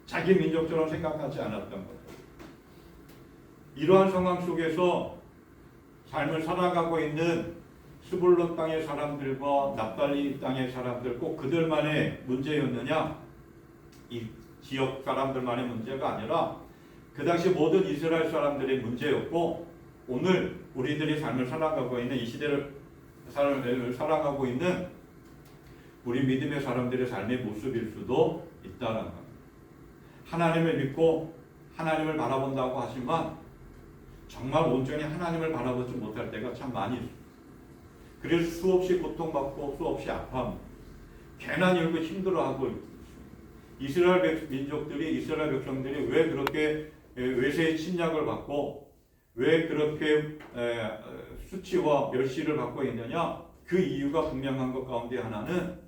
자기 민족처럼 생각하지 않았던 거죠. 이러한 상황 속에서 삶을 살아가고 있는 스불론 땅의 사람들과 납달리 땅의 사람들 꼭 그들만의 문제였느냐? 이 지역 사람들만의 문제가 아니라 그 당시 모든 이스라엘 사람들의 문제였고 오늘 우리들이 삶을 살아가고 있는 이 시대를 살아가고 있는 우리 믿음의 사람들의 삶의 모습일 수도 있다는 겁니다. 하나님을 믿고 하나님을 바라본다고 하지만 정말 온전히 하나님을 바라보지 못할 때가 참 많이 있습니다. 그래서 수없이 고통받고 수없이 아파합니다. 괜한 일고 힘들어하고 있습니다. 이스라엘 민족들이 이스라엘 백성들이 왜 그렇게 외세의 침략을 받고 왜 그렇게 수치와 멸시를 받고 있느냐? 그 이유가 분명한 것 가운데 하나는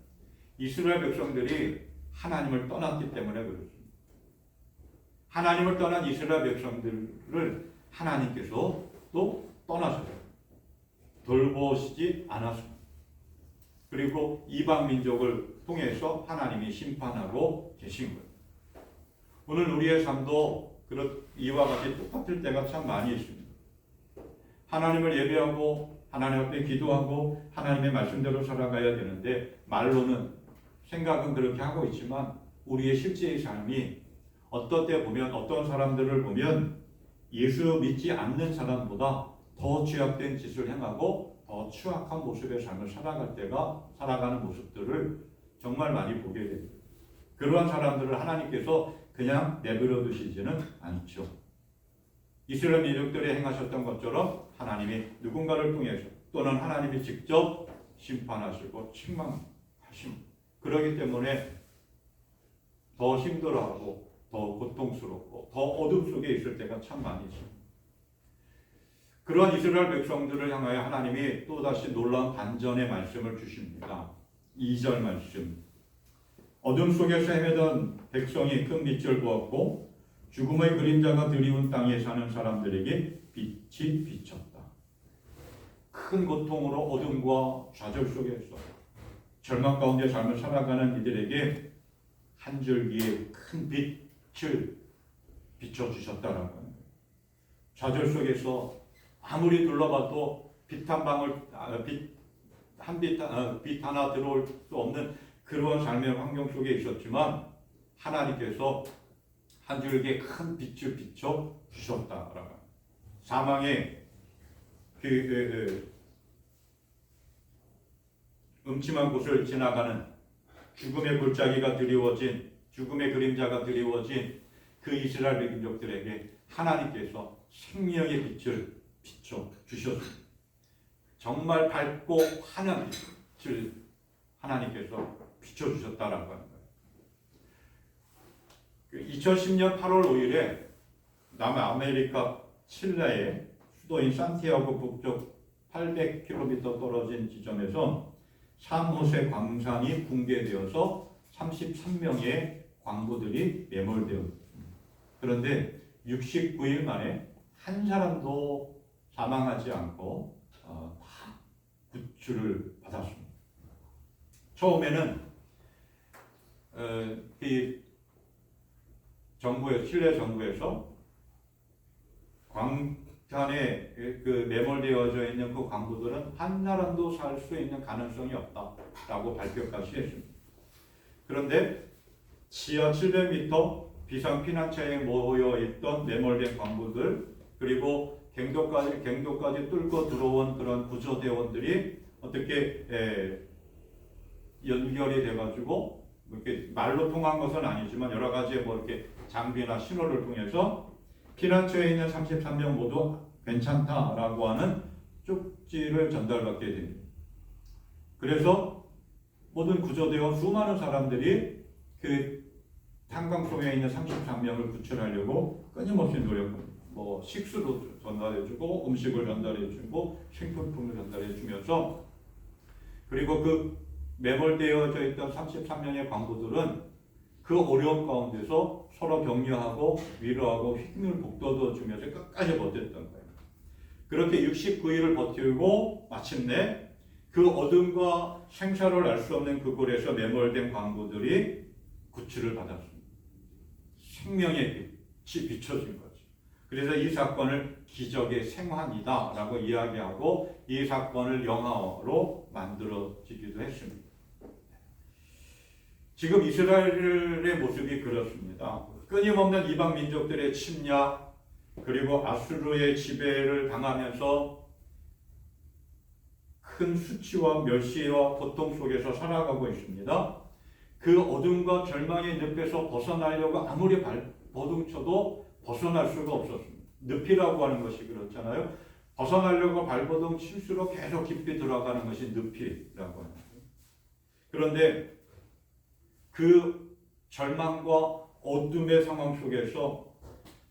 이스라엘 백성들이 하나님을 떠났기 때문에 그렇습니다. 하나님을 떠난 이스라엘 백성들을 하나님께서 또 떠나셨어요. 돌보시지 않았습니다. 그리고 이방 민족을 통해서 하나님이 심판하고 계신 거예요. 오늘 우리의 삶도 이와 같이 똑같을 때가 참 많이 있습니다. 하나님을 예배하고 하나님 앞에 기도하고 하나님의 말씀대로 살아가야 되는데 말로는 생각은 그렇게 하고 있지만 우리의 실제의 삶이 어떤 때 보면 어떤 사람들을 보면 예수 믿지 않는 사람보다 더 죄악된 짓을 행하고 더 추악한 모습의 삶을 살아가는 모습들을 정말 많이 보게 됩니다. 그러한 사람들을 하나님께서 그냥 내버려 두시지는 않죠. 이스라엘 민족들이 행하셨던 것처럼 하나님이 누군가를 통해서 또는 하나님이 직접 심판하시고 책망하십니다. 그렇기 때문에 더 힘들어하고 더 고통스럽고 더 어둠 속에 있을 때가 참 많이 있습니다. 그러한 이스라엘 백성들을 향하여 하나님이 또다시 놀라운 반전의 말씀을 주십니다. 2절 말씀. 어둠 속에서 헤매던 백성이 큰 빛을 보았고 죽음의 그림자가 드리운 땅에 사는 사람들에게 빛이 비쳤다. 큰 고통으로 어둠과 좌절 속에서 절망 가운데 삶을 살아가는 이들에게 한 줄기의 큰 빛을 비춰주셨다라는 겁니다. 좌절 속에서 아무리 둘러봐도 빛 하나 들어올 수 없는 그런 삶의 환경 속에 있었지만 하나님께서 한 줄기의 큰 빛을 비춰 주셨다라고. 사망의 음침한 곳을 지나가는 죽음의 골짜기가 드리워진 죽음의 그림자가 드리워진 그 이스라엘 민족들에게 하나님께서 생명의 빛을 비춰 주셨습니다. 정말 밝고 환한 빛을 하나님께서 비춰 주셨다라고 하는 거예요. 2010년 8월 5일에 남아메리카 칠레의 수도인 산티아고 북쪽 800km 떨어진 지점에서 산호세 광산이 붕괴되어서 33명의 광부들이 매몰되었습니다. 그런데 69일 만에 한 사람도 사망하지 않고 구출을 받았습니다. 처음에는 이 정부의 칠레 정부에서 광탄에 그 매몰되어져 있는 그 광부들은 한 사람도 살 수 있는 가능성이 없다라고 발표까지 했습니다. 그런데 지하 700m 비상 피난처에 모여 있던 매몰된 광부들 그리고 갱도까지 뚫고 들어온 그런 구조대원들이 어떻게 연결이 돼가지고 이렇게 말로 통한 것은 아니지만 여러 가지 뭐 이렇게 장비나 신호를 통해서 피난처에 있는 33명 모두 괜찮다라고 하는 쪽지를 전달받게 됩니다. 그래서 모든 구조대원 수많은 사람들이 그 탄광 속에 있는 33명을 구출하려고 끊임없이 노력합니다. 뭐 식수도 전달해주고 음식을 전달해주고 생필품을 전달해주면서 그리고 그 매몰되어져 있던 33명의 광부들은 그 어려움 가운데서 서로 격려하고 위로하고 힘을 북돋워주면서 끝까지 버텼던 거예요. 그렇게 69일을 버티고 마침내 그 어둠과 생사를 알 수 없는 그 굴에서 매몰된 광부들이 구출을 받았습니다. 생명의 빛이 비춰진 거죠. 그래서 이 사건을 기적의 생환이다라고 이야기하고 이 사건을 영화로 만들어지기도 했습니다. 지금 이스라엘의 모습이 그렇습니다. 끊임없는 이방 민족들의 침략 그리고 아수르의 지배를 당하면서 큰 수치와 멸시와 고통 속에서 살아가고 있습니다. 그 어둠과 절망의 늪에서 벗어나려고 아무리 발버둥쳐도 벗어날 수가 없었습니다. 늪이라고 하는 것이 그렇잖아요. 벗어나려고 발버둥 칠수록 계속 깊이 들어가는 것이 늪이라고 하는 거예요. 그런데 그 절망과 어둠의 상황 속에서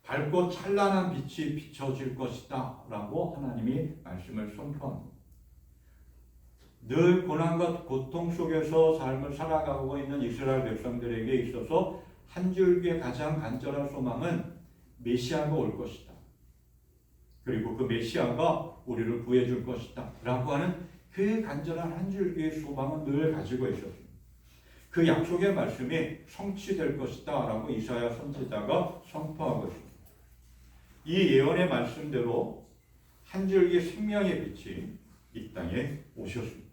밝고 찬란한 빛이 비춰질 것이다 라고 하나님이 말씀을 선포합니다. 늘 고난과 고통 속에서 삶을 살아가고 있는 이스라엘 백성들에게 있어서 한 줄기의 가장 간절한 소망은 메시아가 올 것이다. 그리고 그 메시아가 우리를 구해줄 것이다 라고 하는 그 간절한 한 줄기의 소망은 늘 가지고 있었습니다. 그 약속의 말씀이 성취될 것이다 라고 이사야 선지자가 선포하고 있습니다. 이 예언의 말씀대로 한 줄기 생명의 빛이 이 땅에 오셨습니다.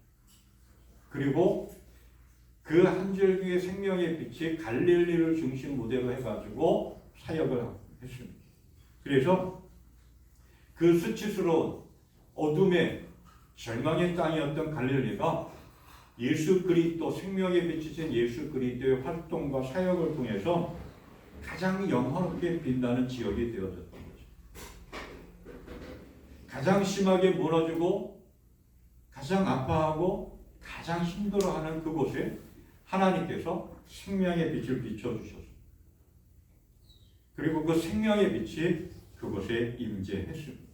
그리고 그 한 줄기의 생명의 빛이 갈릴리를 중심 무대로 해가지고 사역을 했습니다. 그래서 그 수치스러운 어둠의 절망의 땅이었던 갈릴리가 예수 그리스도 생명의 빛이신 예수 그리스도의 활동과 사역을 통해서 가장 영화롭게 빛나는 지역이 되어졌던 거죠. 가장 심하게 무너지고 가장 아파하고 가장 힘들어하는 그곳에 하나님께서 생명의 빛을 비춰주셨습니다. 그리고 그 생명의 빛이 그곳에 임재했습니다.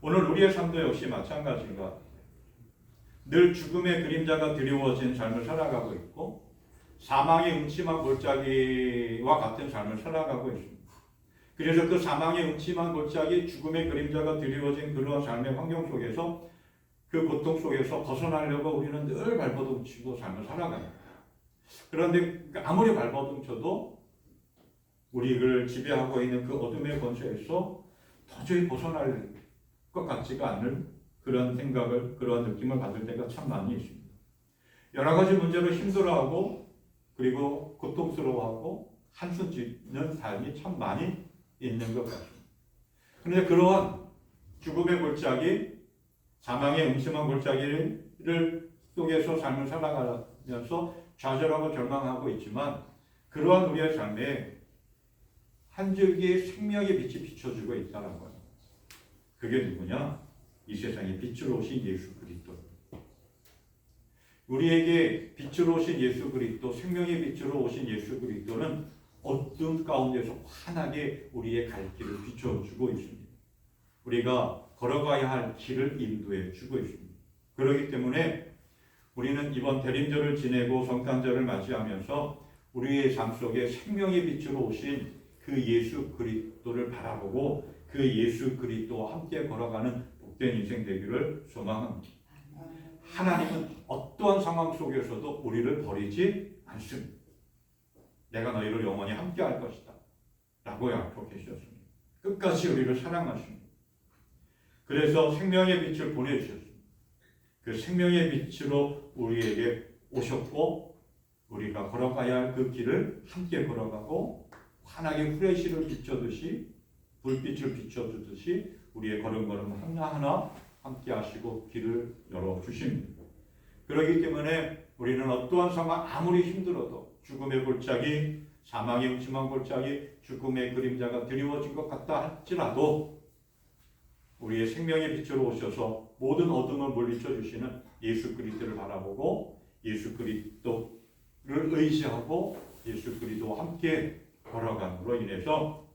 오늘 우리의 삶도 역시 마찬가지인가. 늘 죽음의 그림자가 드리워진 삶을 살아가고 있고 사망의 음침한 골짜기와 같은 삶을 살아가고 있습니다. 그래서 그 사망의 음침한 골짜기 죽음의 그림자가 드리워진 그러한 삶의 환경 속에서 그 고통 속에서 벗어나려고 우리는 늘 발버둥치고 삶을 살아가요. 그런데 아무리 발버둥쳐도 우리를 지배하고 있는 그 어둠의 권세에서 도저히 벗어날 것 같지가 않은 그런 생각을, 그런 느낌을 받을 때가 참 많이 있습니다. 여러 가지 문제로 힘들어하고 그리고 고통스러워하고 한숨 짓는 삶이 참 많이 있는 것 같습니다. 그런데 그러한 죽음의 골짜기, 사망의 음침한 골짜기를 속에서 삶을 살아가면서 좌절하고 절망하고 있지만 그러한 우리의 삶에 한 줄기의 생명의 빛이 비춰주고 있다는 거예요. 그게 누구냐? 이 세상에 빛으로 오신 예수 그리스도. 우리에게 빛으로 오신 예수 그리스도, 생명의 빛으로 오신 예수 그리스도는 어둠 가운데서 환하게 우리의 갈 길을 비춰주고 있습니다. 우리가 걸어가야 할 길을 인도해 주고 있습니다. 그렇기 때문에 우리는 이번 대림절을 지내고 성탄절을 맞이하면서 우리의 삶 속에 생명의 빛으로 오신 그 예수 그리스도를 바라보고 그 예수 그리스도와 함께 걸어가는 복된 인생 되기를 소망합니다. 하나님은 어떤 어떠한 상황 속에서도 우리를 버리지 않습니다. 내가 너희를 영원히 함께할 것이다 라고 약속해 주셨습니다. 끝까지 우리를 사랑하십니다. 그래서 생명의 빛을 보내주셨습니다. 그 생명의 빛으로 우리에게 오셨고 우리가 걸어가야 할 그 길을 함께 걸어가고 환하게 후레쉬를 비춰듯이 불빛을 비춰주듯이 우리의 걸음걸음 하나하나 함께 하시고 길을 열어주십니다. 그렇기 때문에 우리는 어떠한 상황 아무리 힘들어도 죽음의 골짜기, 사망의 음침한 골짜기, 죽음의 그림자가 드리워진 것 같다 할지라도 우리의 생명의 빛으로 오셔서 모든 어둠을 물리쳐 주시는 예수 그리스도를 바라보고 예수 그리스도를 의지하고 예수 그리스도와 함께 걸어감으로 인해서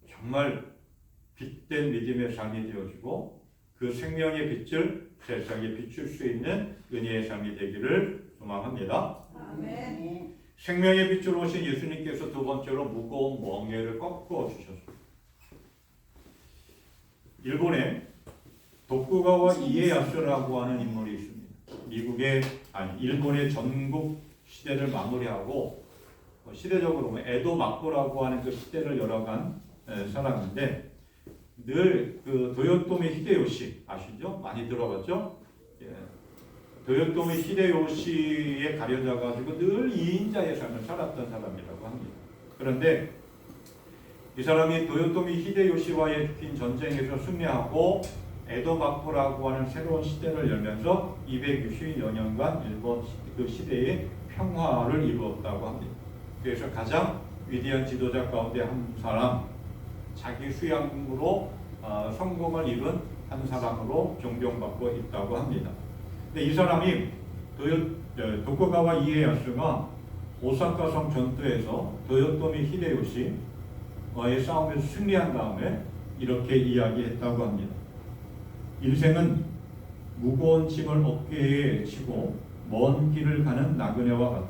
정말 빛된 믿음의 삶이 되어지고 그 생명의 빛을 세상에 비출 수 있는 은혜의 삶이 되기를 소망합니다. 아멘. 생명의 빛으로 오신 예수님께서 두 번째로 무거운 멍에를 꺾어 주셨습니다. 일본에 도쿠가와 이에야스라고 하는 인물이 있습니다. 일본의 전국 시대를 마무리하고 시대적으로 에도 막고라고 하는 그 시대를 열어간 사람인데 늘 그 도요토미 히데요시 아시죠? 많이 들어봤죠? 예. 도요토미 히데요시에 가려져 가지고 늘 2인자의 삶을 살았던 사람이라고 합니다. 그런데 이 사람이 도요토미 히데요시와의 긴 전쟁에서 승리하고 에도 막고라고 하는 새로운 시대를 열면서 260여 년간 일본 그 시대의 평화를 이루었다고 합니다. 그래서 가장 위대한 지도자 가운데 한 사람, 자기 수양으로 성공을 이룬 한 사람으로 존경받고 있다고 합니다. 근데 이 사람이 도쿠가와 이에야스가 오사카성 전투에서 도요토미 히데요시와의 싸움에서 승리한 다음에 이렇게 이야기했다고 합니다. 인생은 무거운 짐을 어깨에 지고 먼 길을 가는 나그네와 같다.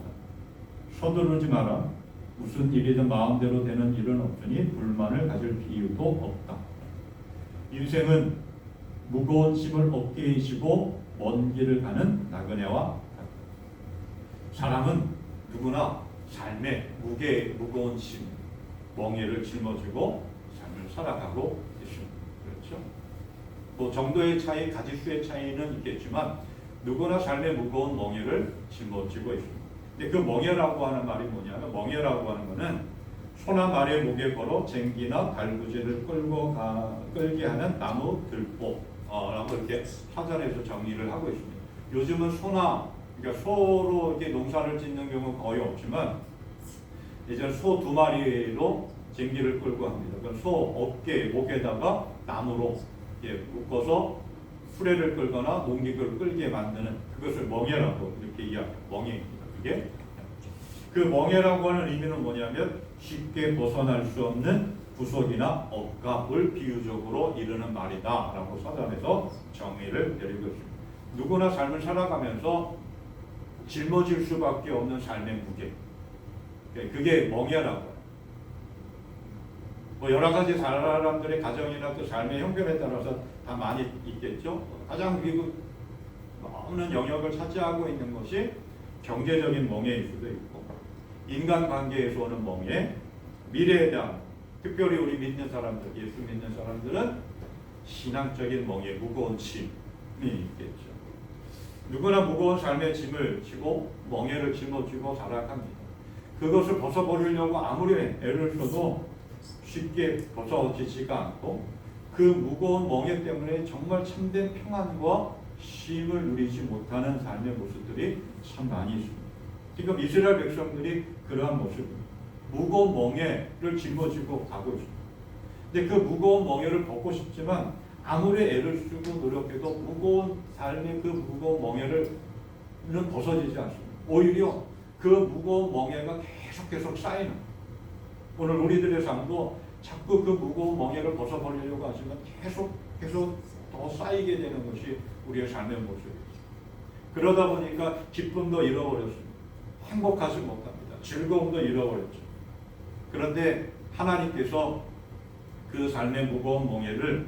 서두르지 마라. 무슨 일이든 마음대로 되는 일은 없으니 불만을 가질 이유도 없다. 인생은 무거운 짐을 어깨에 지고 먼 길을 가는 나그네와 같다. 사람은 누구나 삶에 무거운 짐, 멍에를 짊어지고 삶을 살아가고 있습니다. 그렇죠? 뭐 정도의 차이, 가지수의 차이는 있겠지만 누구나 삶의 무거운 멍에를 짊어지고 있습니다. 근데 그 멍에라고 하는 말이 뭐냐면 멍에라고 하는 거는 소나 말의 목에 걸어 쟁기나 달구지를 끌게 하는 나무 들보라고 이렇게 사전에서 정의를 하고 있습니다. 요즘은 그러니까 소로 이렇게 농사를 짓는 경우는 거의 없지만 예전 소 2마리로 쟁기를 끌고 합니다. 그럼 소 어깨, 목에다가 나무로 묶어서 수레를 끌거나 농기구를 끌게 만드는 그것을 멍에라고 이렇게 멍에입니다. 그게 그 멍에라고 하는 의미는 뭐냐면 쉽게 벗어날 수 없는 구속이나 억압을 비유적으로 이르는 말이다 라고 사전에서 정의를 내리고 있습니다. 누구나 삶을 살아가면서 짊어질 수밖에 없는 삶의 무게, 그게 멍에라고 해요. 뭐 여러 가지 사람들의 가정이나 또 삶의 형편에 따라서 다 많이 있겠죠. 가장 많은 영역을 차지하고 있는 것이 경제적인 멍에일 수도 있고 인간관계에서 오는 멍에, 미래에 대한 특별히 우리 믿는 사람들, 예수 믿는 사람들은 신앙적인 멍에, 무거운 짐이 있겠죠. 누구나 무거운 삶의 짐을 지고 멍에를 짊어지고 살아갑니다. 그것을 벗어버리려고 아무리 애를 써도 쉽게 벗어지지가 않고 그 무거운 멍에 때문에 정말 참된 평안과 쉼을 누리지 못하는 삶의 모습들이 참 많이 있습니다. 지금 이스라엘 백성들이 그러한 모습입니다. 무거운 멍에를 짊어지고 가고 있습니다. 근데 그 무거운 멍에를 벗고 싶지만 아무리 애를 쓰고 노력해도 무거운 삶의 그 무거운 멍에는 벗어지지 않습니다. 오히려 그 무거운 멍에가 계속 쌓이는, 오늘 우리들의 삶도 자꾸 그 무거운 멍에를 벗어버리려고 하지만 계속 더 쌓이게 되는 것이 우리의 삶의 모습이죠. 그러다 보니까 기쁨도 잃어버렸습니다. 행복하지 못합니다. 즐거움도 잃어버렸죠. 그런데 하나님께서 그 삶의 무거운 멍에를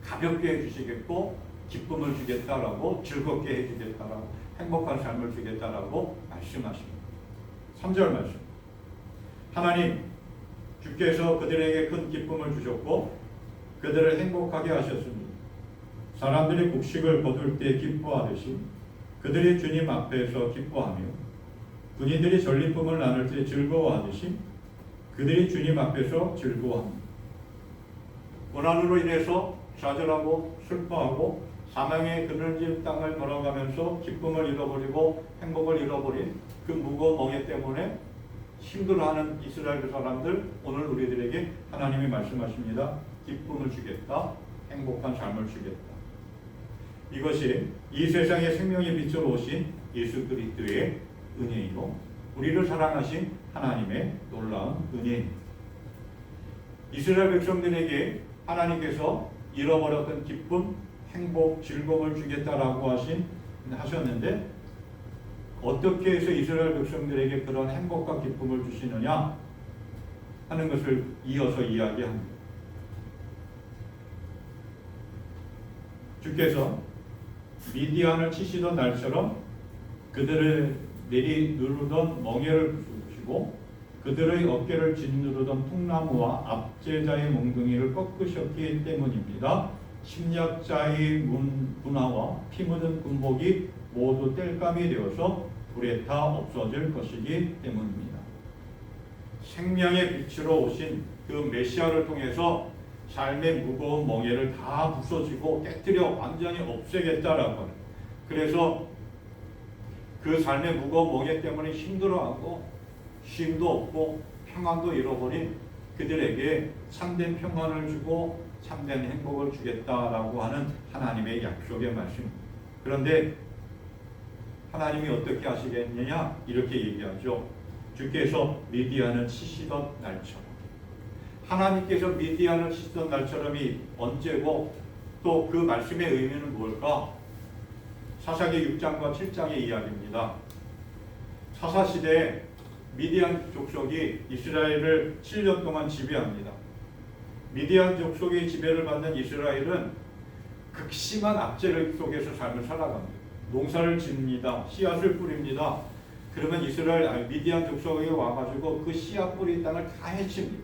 가볍게 해주시겠고 기쁨을 주겠다라고, 즐겁게 해주겠다라고, 행복한 삶을 주겠다라고 말씀하십니다. 3절 말씀. 하나님 주께서 그들에게 큰 기쁨을 주셨고 그들을 행복하게 하셨습니다. 사람들이 곡식을 거둘 때 기뻐하듯이 그들이 주님 앞에서 기뻐하며 군인들이 전리품을 나눌 때 즐거워하듯이 그들이 주님 앞에서 즐거워합니다. 고난으로 인해서 좌절하고 슬퍼하고 사망의 그늘진 땅을 걸어가면서 기쁨을 잃어버리고 행복을 잃어버린 그 무거운 멍에 때문에 힘들어하는 이스라엘 사람들, 오늘 우리들에게 하나님이 말씀하십니다. 기쁨을 주겠다. 행복한 삶을 주겠다. 이것이 이 세상의 생명의 빛으로 오신 예수 그리스도의 은혜이고 우리를 사랑하신 하나님의 놀라운 은혜입니다. 이스라엘 백성들에게 하나님께서 잃어버렸던 기쁨, 행복, 즐거움을 주겠다라고 하셨는데 어떻게 해서 이스라엘 백성들에게 그런 행복과 기쁨을 주시느냐 하는 것을 이어서 이야기합니다. 주께서 미디안을 치시던 날처럼 그들을 내리누르던 멍에를 부수시고 그들의 어깨를 짓누르던 통나무와 압제자의 몽둥이를 꺾으셨기 때문입니다. 침략자의 군화와 피 묻은 군복이 모두 땔감이 되어서 불에 타 없어질 것이기 때문입니다. 생명의 빛으로 오신 그 메시아를 통해서 삶의 무거운 멍에를 다 부서지고 깨뜨려 완전히 없애겠다라고 하는. 그래서 그 삶의 무거운 멍에 때문에 힘들어하고 쉼도 없고 평안도 잃어버린 그들에게 참된 평안을 주고 참된 행복을 주겠다라고 하는 하나님의 약속의 말씀. 그런데 하나님이 어떻게 하시겠느냐 이렇게 얘기하죠. 주께서 미디안을 치시던 날처럼. 하나님께서 미디안을 치시던 날처럼이 언제고 또 그 말씀의 의미는 뭘까? 사사기 6장과 7장의 이야기입니다. 사사시대에 미디안 족속이 이스라엘을 7년 동안 지배합니다. 미디안 족속의 지배를 받는 이스라엘은 극심한 압제 속에서 삶을 살아갑니다. 농사를 짓습니다. 씨앗을 뿌립니다. 그러면 미디안 족속이 와가지고 그 씨앗 뿌린 땅을 다 해칩니다.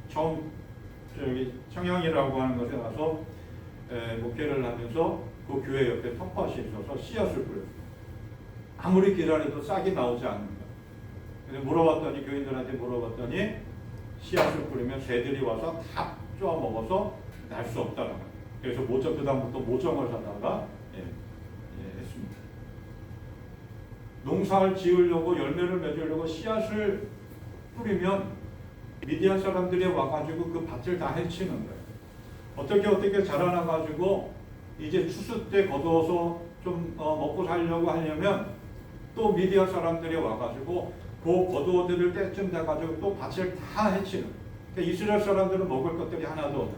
처음 청양이라고 하는 곳에 가서 목회를 하면서 그 교회 옆에 텃밭이 있어서 씨앗을 뿌렸어요. 아무리 기다려도 싹이 나오지 않는다. 근데 교인들한테 물어봤더니 씨앗을 뿌리면 새들이 와서 다 쪼아 먹어서 날 수 없다라고. 그래서 그다음부터 모종을 사다가 했습니다. 농사를 지으려고 열매를 맺으려고 씨앗을 뿌리면 미디안 사람들이 와가지고 그 밭을 다 해치는 거예요. 어떻게 자라나가지고 이제 추수 때 거두어서 좀 먹고 살려고 하려면 또 미디안 사람들이 와가지고 그 거두어들을 때쯤 돼가지고 또 밭을 다 해치는. 그러니까 이스라엘 사람들은 먹을 것들이 하나도 없는.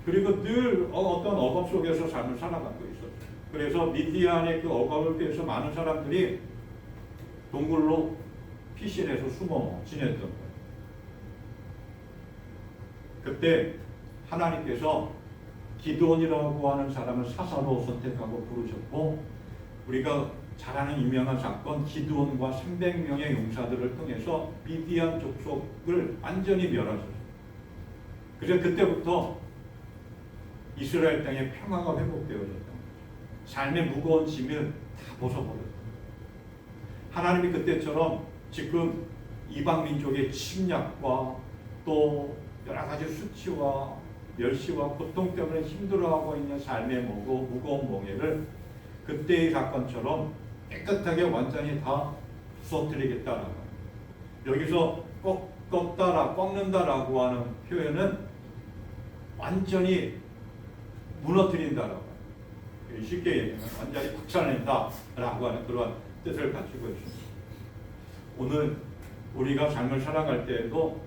그리고 늘 어떤 억압 속에서 삶을 살아가고 있었어요. 그래서 미디안의 그 억압을 피해서 많은 사람들이 동굴로 피신해서 숨어 지냈던 거예요. 그때 하나님께서 기드온이라고 하는 사람을 사사로 선택하고 부르셨고 우리가 잘 아는 유명한 사건 기드온과 300명의 용사들을 통해서 미디안 족속을 완전히 멸하셨어요. 그래서 그때부터 이스라엘 땅에 평화가 회복되어졌던 거죠. 삶의 무거운 짐을 다 벗어버렸어요. 하나님이 그때처럼 지금 이방 민족의 침략과 또 여러 가지 수치와 멸시와 고통 때문에 힘들어하고 있는 삶의 무거운 멍에를 그때의 사건처럼 깨끗하게 완전히 다 부서뜨리겠다라고 합니다. 여기서 꺾는다라고 하는 표현은 완전히 무너뜨린다라고 합니다. 쉽게 얘기하면 완전히 박살낸다라고 하는 그러한 뜻을 가지고 있습니다. 오늘 우리가 삶을 살아갈 때에도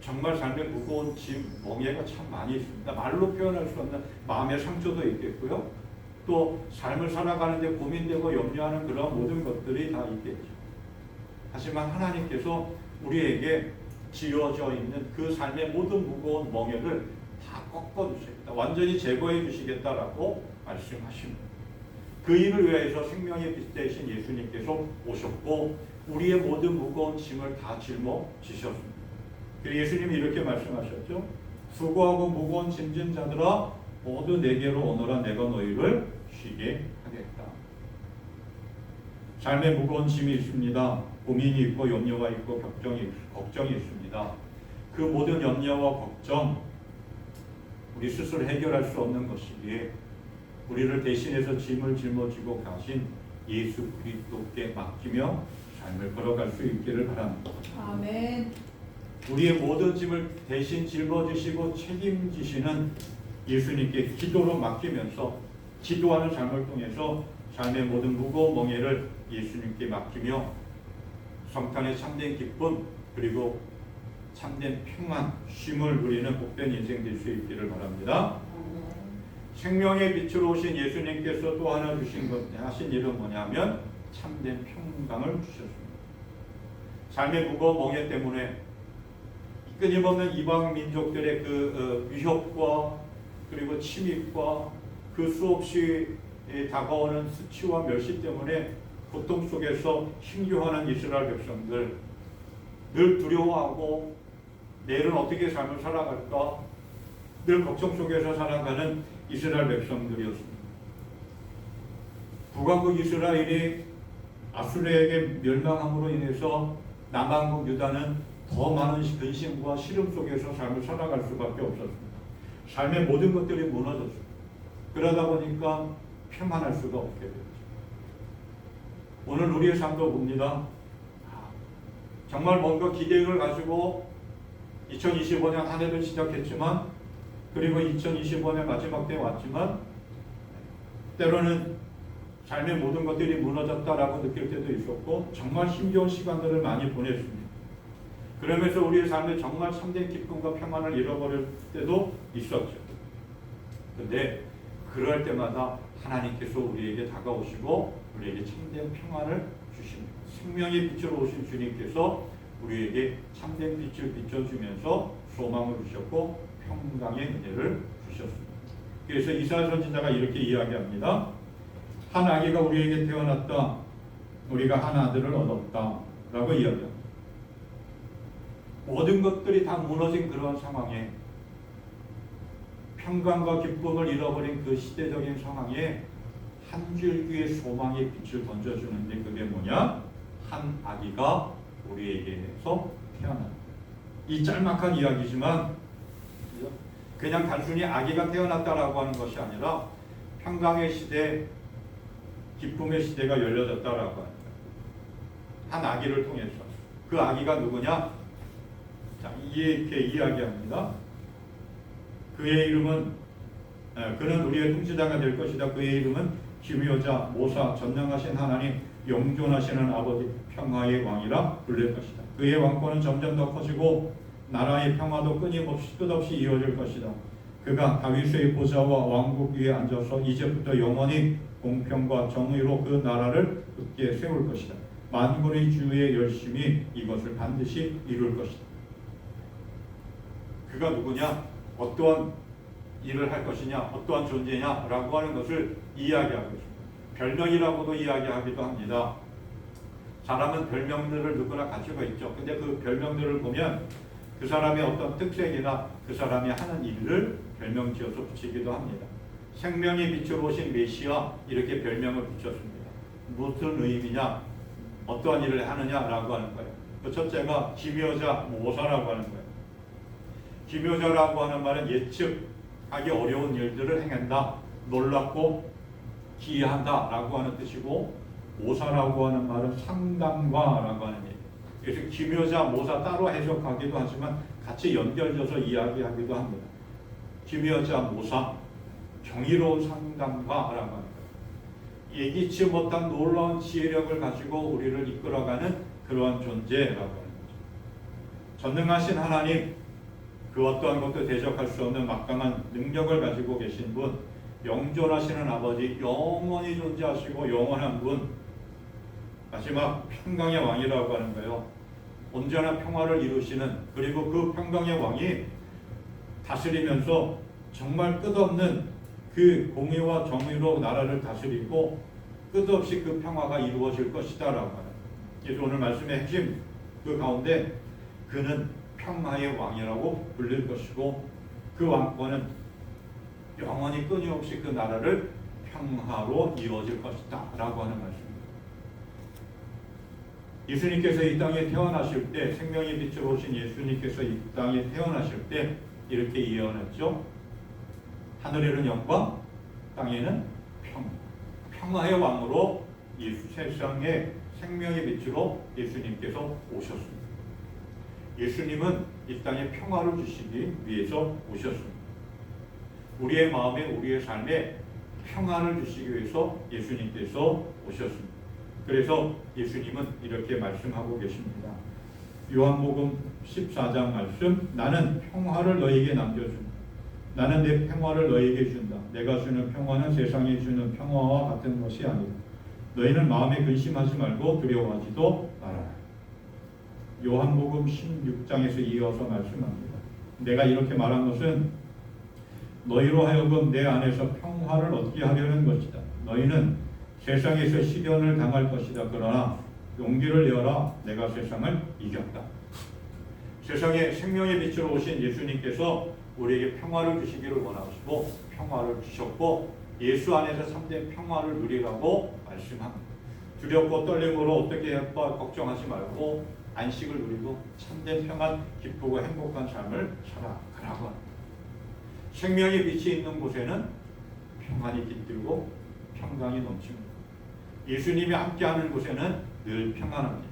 정말 삶의 무거운 짐, 멍에가 참 많이 있습니다. 말로 표현할 수 없는 마음의 상처도 있겠고요. 또 삶을 살아가는데 고민되고 염려하는 그런 모든 것들이 다 있겠죠. 하지만 하나님께서 우리에게 지어져 있는 그 삶의 모든 무거운 멍에를 다 꺾어주시겠다, 완전히 제거해 주시겠다라고 말씀하십니다. 그 일을 위해서 생명의 빛 대신 예수님께서 오셨고 우리의 모든 무거운 짐을 다 짊어지셨습니다. 그리고 예수님이 이렇게 말씀하셨죠. 수고하고 무거운 짐진 자들아 모두 내게로 오너라, 내가 너희를 쉬게 하겠다. 삶에 무거운 짐이 있습니다. 고민이 있고 염려가 있고 걱정이 있습니다. 그 모든 염려와 걱정 우리 스스로 해결할 수 없는 것이기에 우리를 대신해서 짐을 짊어지고 가신 예수 그리스도께 맡기며 삶을 걸어갈 수 있기를 바랍니다. 아멘. 우리의 모든 짐을 대신 짊어지시고 책임지시는 예수님께 기도로 맡기면서 기도하는 삶을 통해서 삶의 모든 무거운 멍에를 예수님께 맡기며 성탄의 참된 기쁨 그리고 참된 평안, 쉼을 누리는 복된 인생 될 수 있기를 바랍니다. 생명의 빛으로 오신 예수님께서 또 하나 하신 일은 뭐냐면 참된 평강을 주셨습니다. 삶의 무거운 멍에 때문에 끊임없는 이방 민족들의 그 위협과 그리고 침입과 그 수없이 다가오는 수치와 멸시 때문에 고통 속에서 힘겨워하는 이스라엘 백성들, 늘 두려워하고 내일은 어떻게 삶을 살아갈까 늘 걱정 속에서 살아가는 이스라엘 백성들이었습니다. 북왕국 이스라엘이 아수르에게 멸망함으로 인해서 남왕국 유다는 더 많은 근심과 시름 속에서 삶을 살아갈 수밖에 없었습니다. 삶의 모든 것들이 무너졌습니다. 그러다 보니까 평안할 수가 없게 되었죠. 오늘 우리의 삶도 봅니다. 정말 뭔가 기대를 가지고 2025년 한 해를 시작했지만 그리고 2025년 마지막 때에 왔지만 때로는 삶의 모든 것들이 무너졌다라고 느낄 때도 있었고 정말 힘겨운 시간들을 많이 보냈습니다. 그러면서 우리의 삶에 정말 참된 기쁨과 평안을 잃어버릴 때도 있었죠. 그런데 그럴 때마다 하나님께서 우리에게 다가오시고 우리에게 참된 평안을 주십니다. 생명의 빛으로 오신 주님께서 우리에게 참된 빛을 비춰주면서 소망을 주셨고 평강의 은혜를 주셨습니다. 그래서 이사야 선지자가 이렇게 이야기합니다. 한 아기가 우리에게 태어났다. 우리가 한 아들을 얻었다. 라고 이야기합니다. 모든 것들이 다 무너진 그러한 상황에 평강과 기쁨을 잃어버린 그 시대적인 상황에 한 줄기의 소망의 빛을 던져주는데 그게 뭐냐? 한 아기가 우리에게서 태어난다. 이 짤막한 이야기지만 그냥 단순히 아기가 태어났다라고 하는 것이 아니라 평강의 시대, 기쁨의 시대가 열려졌다라고 합니다. 한 아기를 통해서. 그 아기가 누구냐? 자, 이렇게 이야기합니다. 그의 이름은 그는 우리의 통치자가 될 것이다. 그의 이름은 기묘자, 모사, 전능하신 하나님, 영존하시는 아버지, 평화의 왕이라 불릴 것이다. 그의 왕권은 점점 더 커지고 나라의 평화도 끊임없이 끝없이 이어질 것이다. 그가 다윗의 보좌와 왕국 위에 앉아서 이제부터 영원히 공평과 정의로 그 나라를 굳게 세울 것이다. 만군의 주의 열심히 이것을 반드시 이룰 것이다. 그가 누구냐? 어떠한 일을 할 것이냐? 어떠한 존재냐라고 하는 것을 이야기하고 있습니다. 별명이라고도 이야기하기도 합니다. 사람은 별명들을 누구나 가지고 있죠. 근데 그 별명들을 보면 그 사람의 어떤 특색이나 그 사람이 하는 일을 별명 지어서 붙이기도 합니다. 생명의 빛으로 오신 메시아 이렇게 별명을 붙였습니다. 무슨 의미냐? 어떠한 일을 하느냐라고 하는 거예요. 그 첫째가 기묘자, 모사라고 하는 거예요. 기묘자라고 하는 말은 예측하기 어려운 일들을 행한다, 놀랍고 기이하다라고 하는 뜻이고, 모사라고 하는 말은 상담가라고 하는 얘기. 그래서 기묘자, 모사 따로 해석하기도 하지만 같이 연결져서 이야기하기도 합니다. 기묘자, 모사, 경이로운 상담가라고 하는 거예요. 예기치 못한 놀라운 지혜력을 가지고 우리를 이끌어가는 그러한 존재라고 하는 거죠. 전능하신 하나님, 그 어떠한 것도 대적할 수 없는 막강한 능력을 가지고 계신 분, 영존하시는 아버지, 영원히 존재하시고 영원한 분, 마지막 평강의 왕이라고 하는 거예요. 온전한 평화를 이루시는, 그리고 그 평강의 왕이 다스리면서 정말 끝없는 그 공의와 정의로 나라를 다스리고 끝없이 그 평화가 이루어질 것이다라고 하는. 그래서 오늘 말씀의 핵심 그 가운데 그는 평화의 왕이라고 불릴 것이고 그 왕권은 영원히 끊임없이 그 나라를 평화로 이루어질 것이다 라고 하는 말씀입니다. 예수님께서 이 땅에 태어나실 때, 생명의 빛으로 오신 예수님께서 이 땅에 태어나실 때 이렇게 예언했죠. 하늘에는 영광, 땅에는 평화의 왕으로 세상의 생명의 빛으로 예수님께서 오셨습니다. 예수님은 이 땅에 평화를 주시기 위해서 오셨습니다. 우리의 마음에, 우리의 삶에 평안을 주시기 위해서 예수님께서 오셨습니다. 그래서 예수님은 이렇게 말씀하고 계십니다. 요한복음 14장 말씀, 나는 평화를 너에게 남겨준다. 나는 내 평화를 너에게 준다. 내가 주는 평화는 세상에 주는 평화와 같은 것이 아니다. 너희는 마음에 근심하지 말고 두려워하지도 말아라. 요한복음 16장에서 이어서 말씀합니다. 내가 이렇게 말한 것은 너희로 하여금 내 안에서 평화를 얻게 하려는 것이다. 너희는 세상에서 시련을 당할 것이다. 그러나 용기를 내어라. 내가 세상을 이겼다. 세상에 생명의 빛으로 오신 예수님께서 우리에게 평화를 주시기를 원하시고 평화를 주셨고 예수 안에서 참된 평화를 누리라고 말씀합니다. 두렵고 떨림으로 어떻게 할까 걱정하지 말고 안식을 누리고 참된 평안, 기쁘고 행복한 삶을 살아가라고 합니다. 생명의 빛이 있는 곳에는 평안이 깃들고 평강이 넘칩니다. 예수님이 함께하는 곳에는 늘 평안합니다.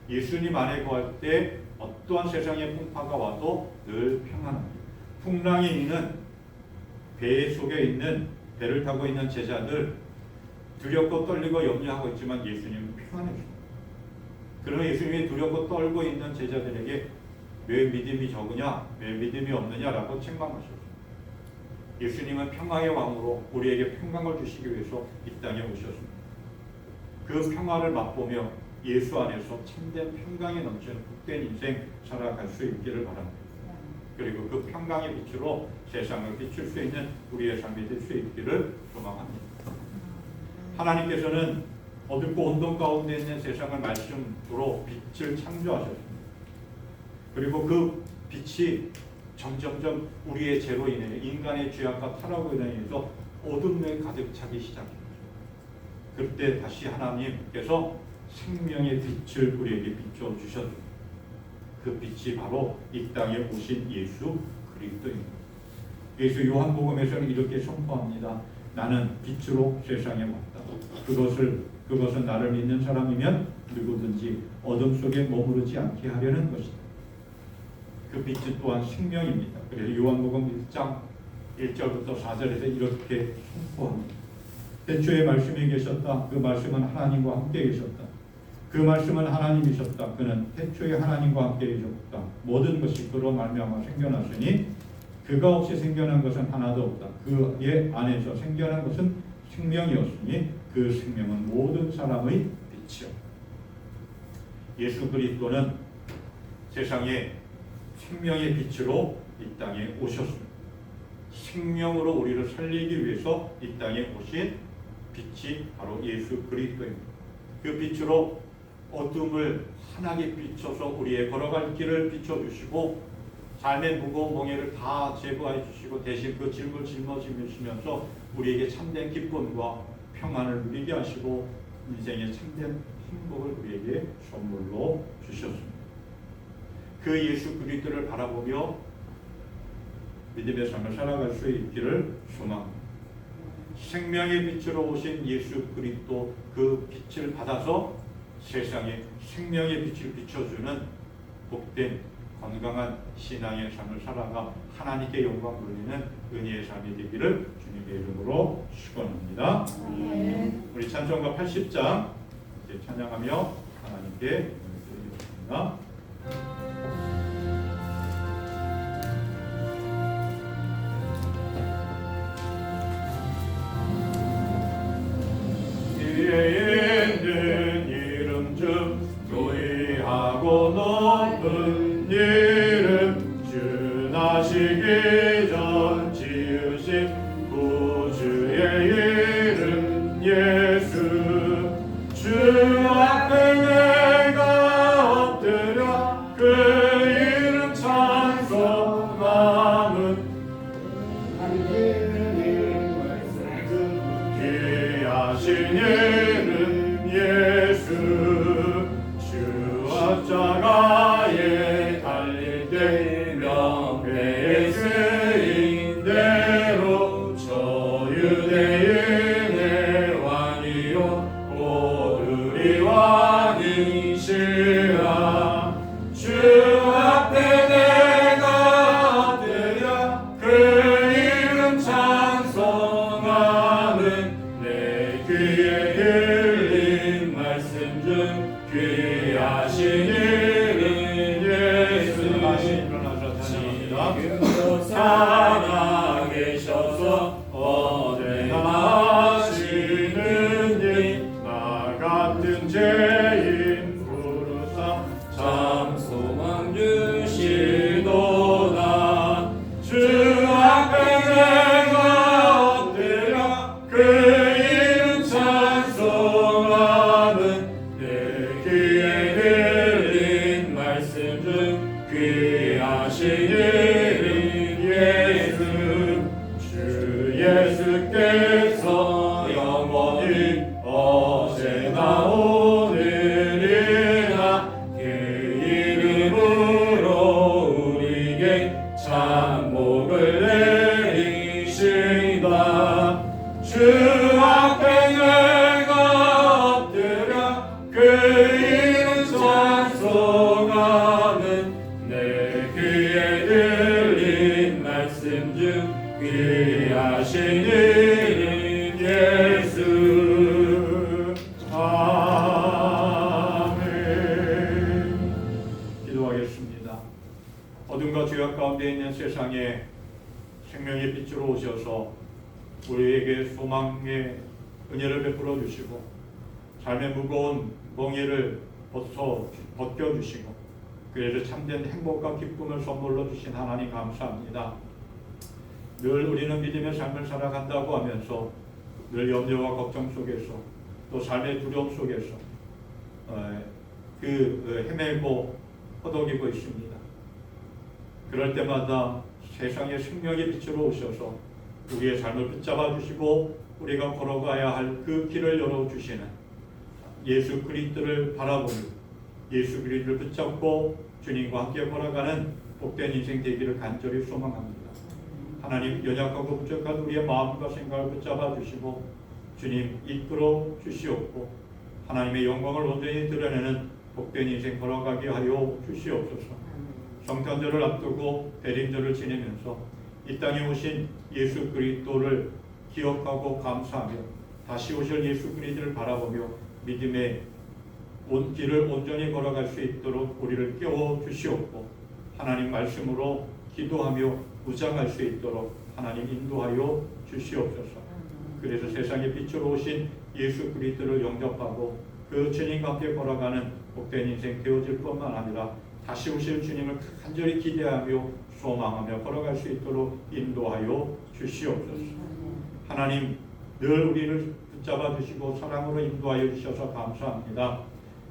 예수님 안에 거할 때 어떠한 세상의 풍파가 와도 늘 평안합니다. 풍랑이 있는 배 속에 있는 배를 타고 있는 제자들 두렵고 떨리고 염려하고 있지만 예수님은 평안해줍니다. 그러면 예수님이 두렵고 떨고 있는 제자들에게 왜 믿음이 적으냐, 왜 믿음이 없느냐라고 책망하셨습니다. 예수님은 평화의 왕으로 우리에게 평강을 주시기 위해서 이 땅에 오셨습니다. 그 평화를 맛보며 예수 안에서 참된 평강이 넘치는 복된 인생 살아갈 수 있기를 바랍니다. 그리고 그 평강의 빛으로 세상을 비출 수 있는 우리의 삶이 될 수 있기를 소망합니다. 하나님께서는 어둡고 혼돈 가운데 있는 세상을 말씀으로 빛을 창조하셨습니다. 그리고 그 빛이 점점점 우리의 죄로 인해 인간의 죄악과 타락으로 인해서 어둠에 가득 차기 시작합니다. 그때 다시 하나님께서 생명의 빛을 우리에게 비춰주셨습니다. 그 빛이 바로 이 땅에 오신 예수 그리스도입니다. 그래서 요한복음에서는 이렇게 선포합니다. 나는 빛으로 세상에 왔다. 그것은 나를 믿는 사람이면 누구든지 어둠 속에 머무르지 않게 하려는 것이다. 그 빛은 또한 생명입니다. 그래서 요한복음 1장 1절부터 4절에서 이렇게 선포합니다. 태초에 말씀이 계셨다. 그 말씀은 하나님과 함께 계셨다. 그 말씀은 하나님이셨다. 그는 태초에 하나님과 함께 계셨다. 모든 것이 그로 말미암아 생겨났으니 그가 없이 생겨난 것은 하나도 없다. 그의 안에서 생겨난 것은 생명이었으니 그 생명은 모든 사람의 빛이요. 예수 그리스도는 세상에 생명의 빛으로 이 땅에 오셨습니다. 생명으로 우리를 살리기 위해서 이 땅에 오신 빛이 바로 예수 그리스도입니다. 그 빛으로 어둠을 환하게 비춰서 우리의 걸어갈 길을 비춰주시고 삶의 무거운 멍에를 다 제거해 주시고 대신 그 짐을 짊어지시면서 우리에게 참된 기쁨과 평안을 누리게 하시고 인생의 참된 행복을 우리에게 선물로 주셨습니다. 그 예수 그리스도를 바라보며 믿음의 삶을 살아갈 수 있기를 소망합니다. 생명의 빛으로 오신 예수 그리스도 그 빛을 받아서 세상에 생명의 빛을 비춰주는 복된 건강한 신앙의 삶을 살아가 하나님께 영광 돌리는 은혜의 삶이 되기를 주님의 이름으로 축원합니다. 우리 찬송가 80장 이제 찬양하며 하나님께 드리겠습니다. 위에 있는 이름 중 노이하고 높은 이름 주 나시기 전 지으신 이름 예수 주 십자가에 달릴 때 명패에 쓰인 대로 저 유대인의 왕이요 오늘이 왕이시라 주 앞에 내가 엎드려 그 이름 찬송하는 내 귀에 들린 말씀 중 귀하신 이름 예수 다시 일어나서 찬양합니다. 지금도 살아계셔서 언제나 하시느니 나 같은 죄인 부르사 참 소망 주시도다 주 앞에 내가 엎드려 그 이름 찬송하는 내 귀에 들린 말씀 중 귀하신 이름 예수 주 예수께서 영원히 어제나 오늘이나 그 이름으로 우리에게 참복을 내리신다 주 앞에 내가 엎드려 그 이름 찬송하는 내 귀에 들린 말씀 중 귀하신 이름 예수 아멘. 기도하겠습니다. 어둠과 죄악 가운데 있는 세상에 생명의 빛으로 오셔서 우리에게 소망의 은혜를 베풀어 주시고 삶의 무거운 멍에를 벗겨 주시고 그래서 참된 행복과 기쁨을 선물로 주신 하나님 감사합니다. 늘 우리는 믿음의 삶을 살아간다고 하면서 늘 염려와 걱정 속에서 또 삶의 두려움 속에서 헤매고 허덕이고 있습니다. 그럴 때마다 세상의 생명의 빛으로 오셔서 우리의 삶을 붙잡아 주시고 우리가 걸어가야 할 그 길을 열어주시는 예수 그리스도를 바라보며 예수 그리스도를 붙잡고 주님과 함께 걸어가는 복된 인생 되기를 간절히 소망합니다. 하나님 연약하고 부족한 우리의 마음과 생각을 붙잡아 주시고 주님 이끌어 주시옵고 하나님의 영광을 온전히 드러내는 복된 인생 걸어가게 하여 주시옵소서. 성탄절을 앞두고 대림절을 지내면서 이 땅에 오신 예수 그리스도를 기억하고 감사하며 다시 오실 예수 그리스도를 바라보며 믿음의 온 길을 온전히 걸어갈 수 있도록 우리를 깨워 주시옵고 하나님 말씀으로 기도하며 무장할 수 있도록 하나님 인도하여 주시옵소서. 그래서 세상의 빛으로 오신 예수 그리스도를 영접하고 그 주님과 함께 걸어가는 복된 인생 되어질 뿐만 아니라 다시 오실 주님을 간절히 기대하며 소망하며 걸어갈 수 있도록 인도하여 주시옵소서. 하나님 늘 우리를 붙잡아 주시고 사랑으로 인도하여 주셔서 감사합니다.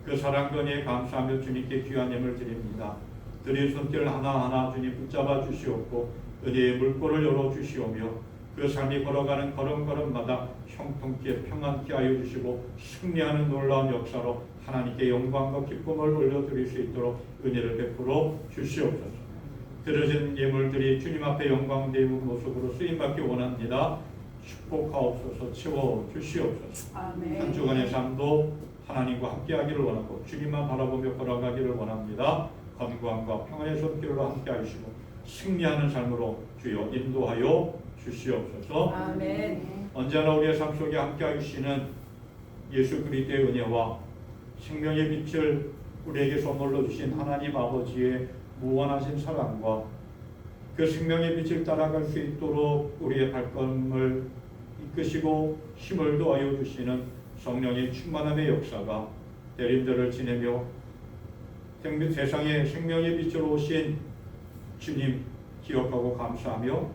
그 사랑 권에 감사하며 주님께 귀한 예물 드립니다. 드릴 손길 하나하나 주님 붙잡아 주시옵고 은혜의 물꼬를 열어 주시오며 그 삶이 걸어가는 걸음걸음마다 형통케 평안케 하여 주시고 승리하는 놀라운 역사로 하나님께 영광과 기쁨을 올려드릴 수 있도록 은혜를 베풀어 주시옵소서. 드려진 예물들이 주님 앞에 영광 되는 모습으로 쓰임받기 원합니다. 축복하옵소서. 채워 주시옵소서. 아멘. 한 주간의 삶도 하나님과 함께하기를 원하고 주님만 바라보며 걸어가기를 원합니다. 건강과 평안의 손길로 함께 하시고 승리하는 삶으로 주여 인도하여 주시옵소서. 아멘. 언제나 우리의 삶 속에 함께 하시는 예수 그리스도의 은혜와 생명의 빛을 우리에게 선물로 주신 하나님 아버지의 무한하신 사랑과 그 생명의 빛을 따라갈 수 있도록 우리의 발걸음을 이끄시고 힘을 더하여 주시는 성령의 충만함의 역사가 대림절을 지내며 세상의 생명의 빛으로 오신 주님 기억하고 감사하며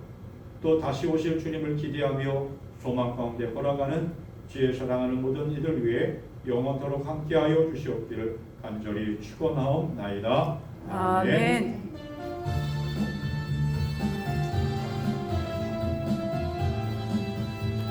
또 다시 오실 주님을 기대하며 소망 가운데 걸어가는 지혜 사랑하는 모든 이들 위해 영원토록 함께하여 주시옵기를 간절히 축원하옵나이다. 아멘.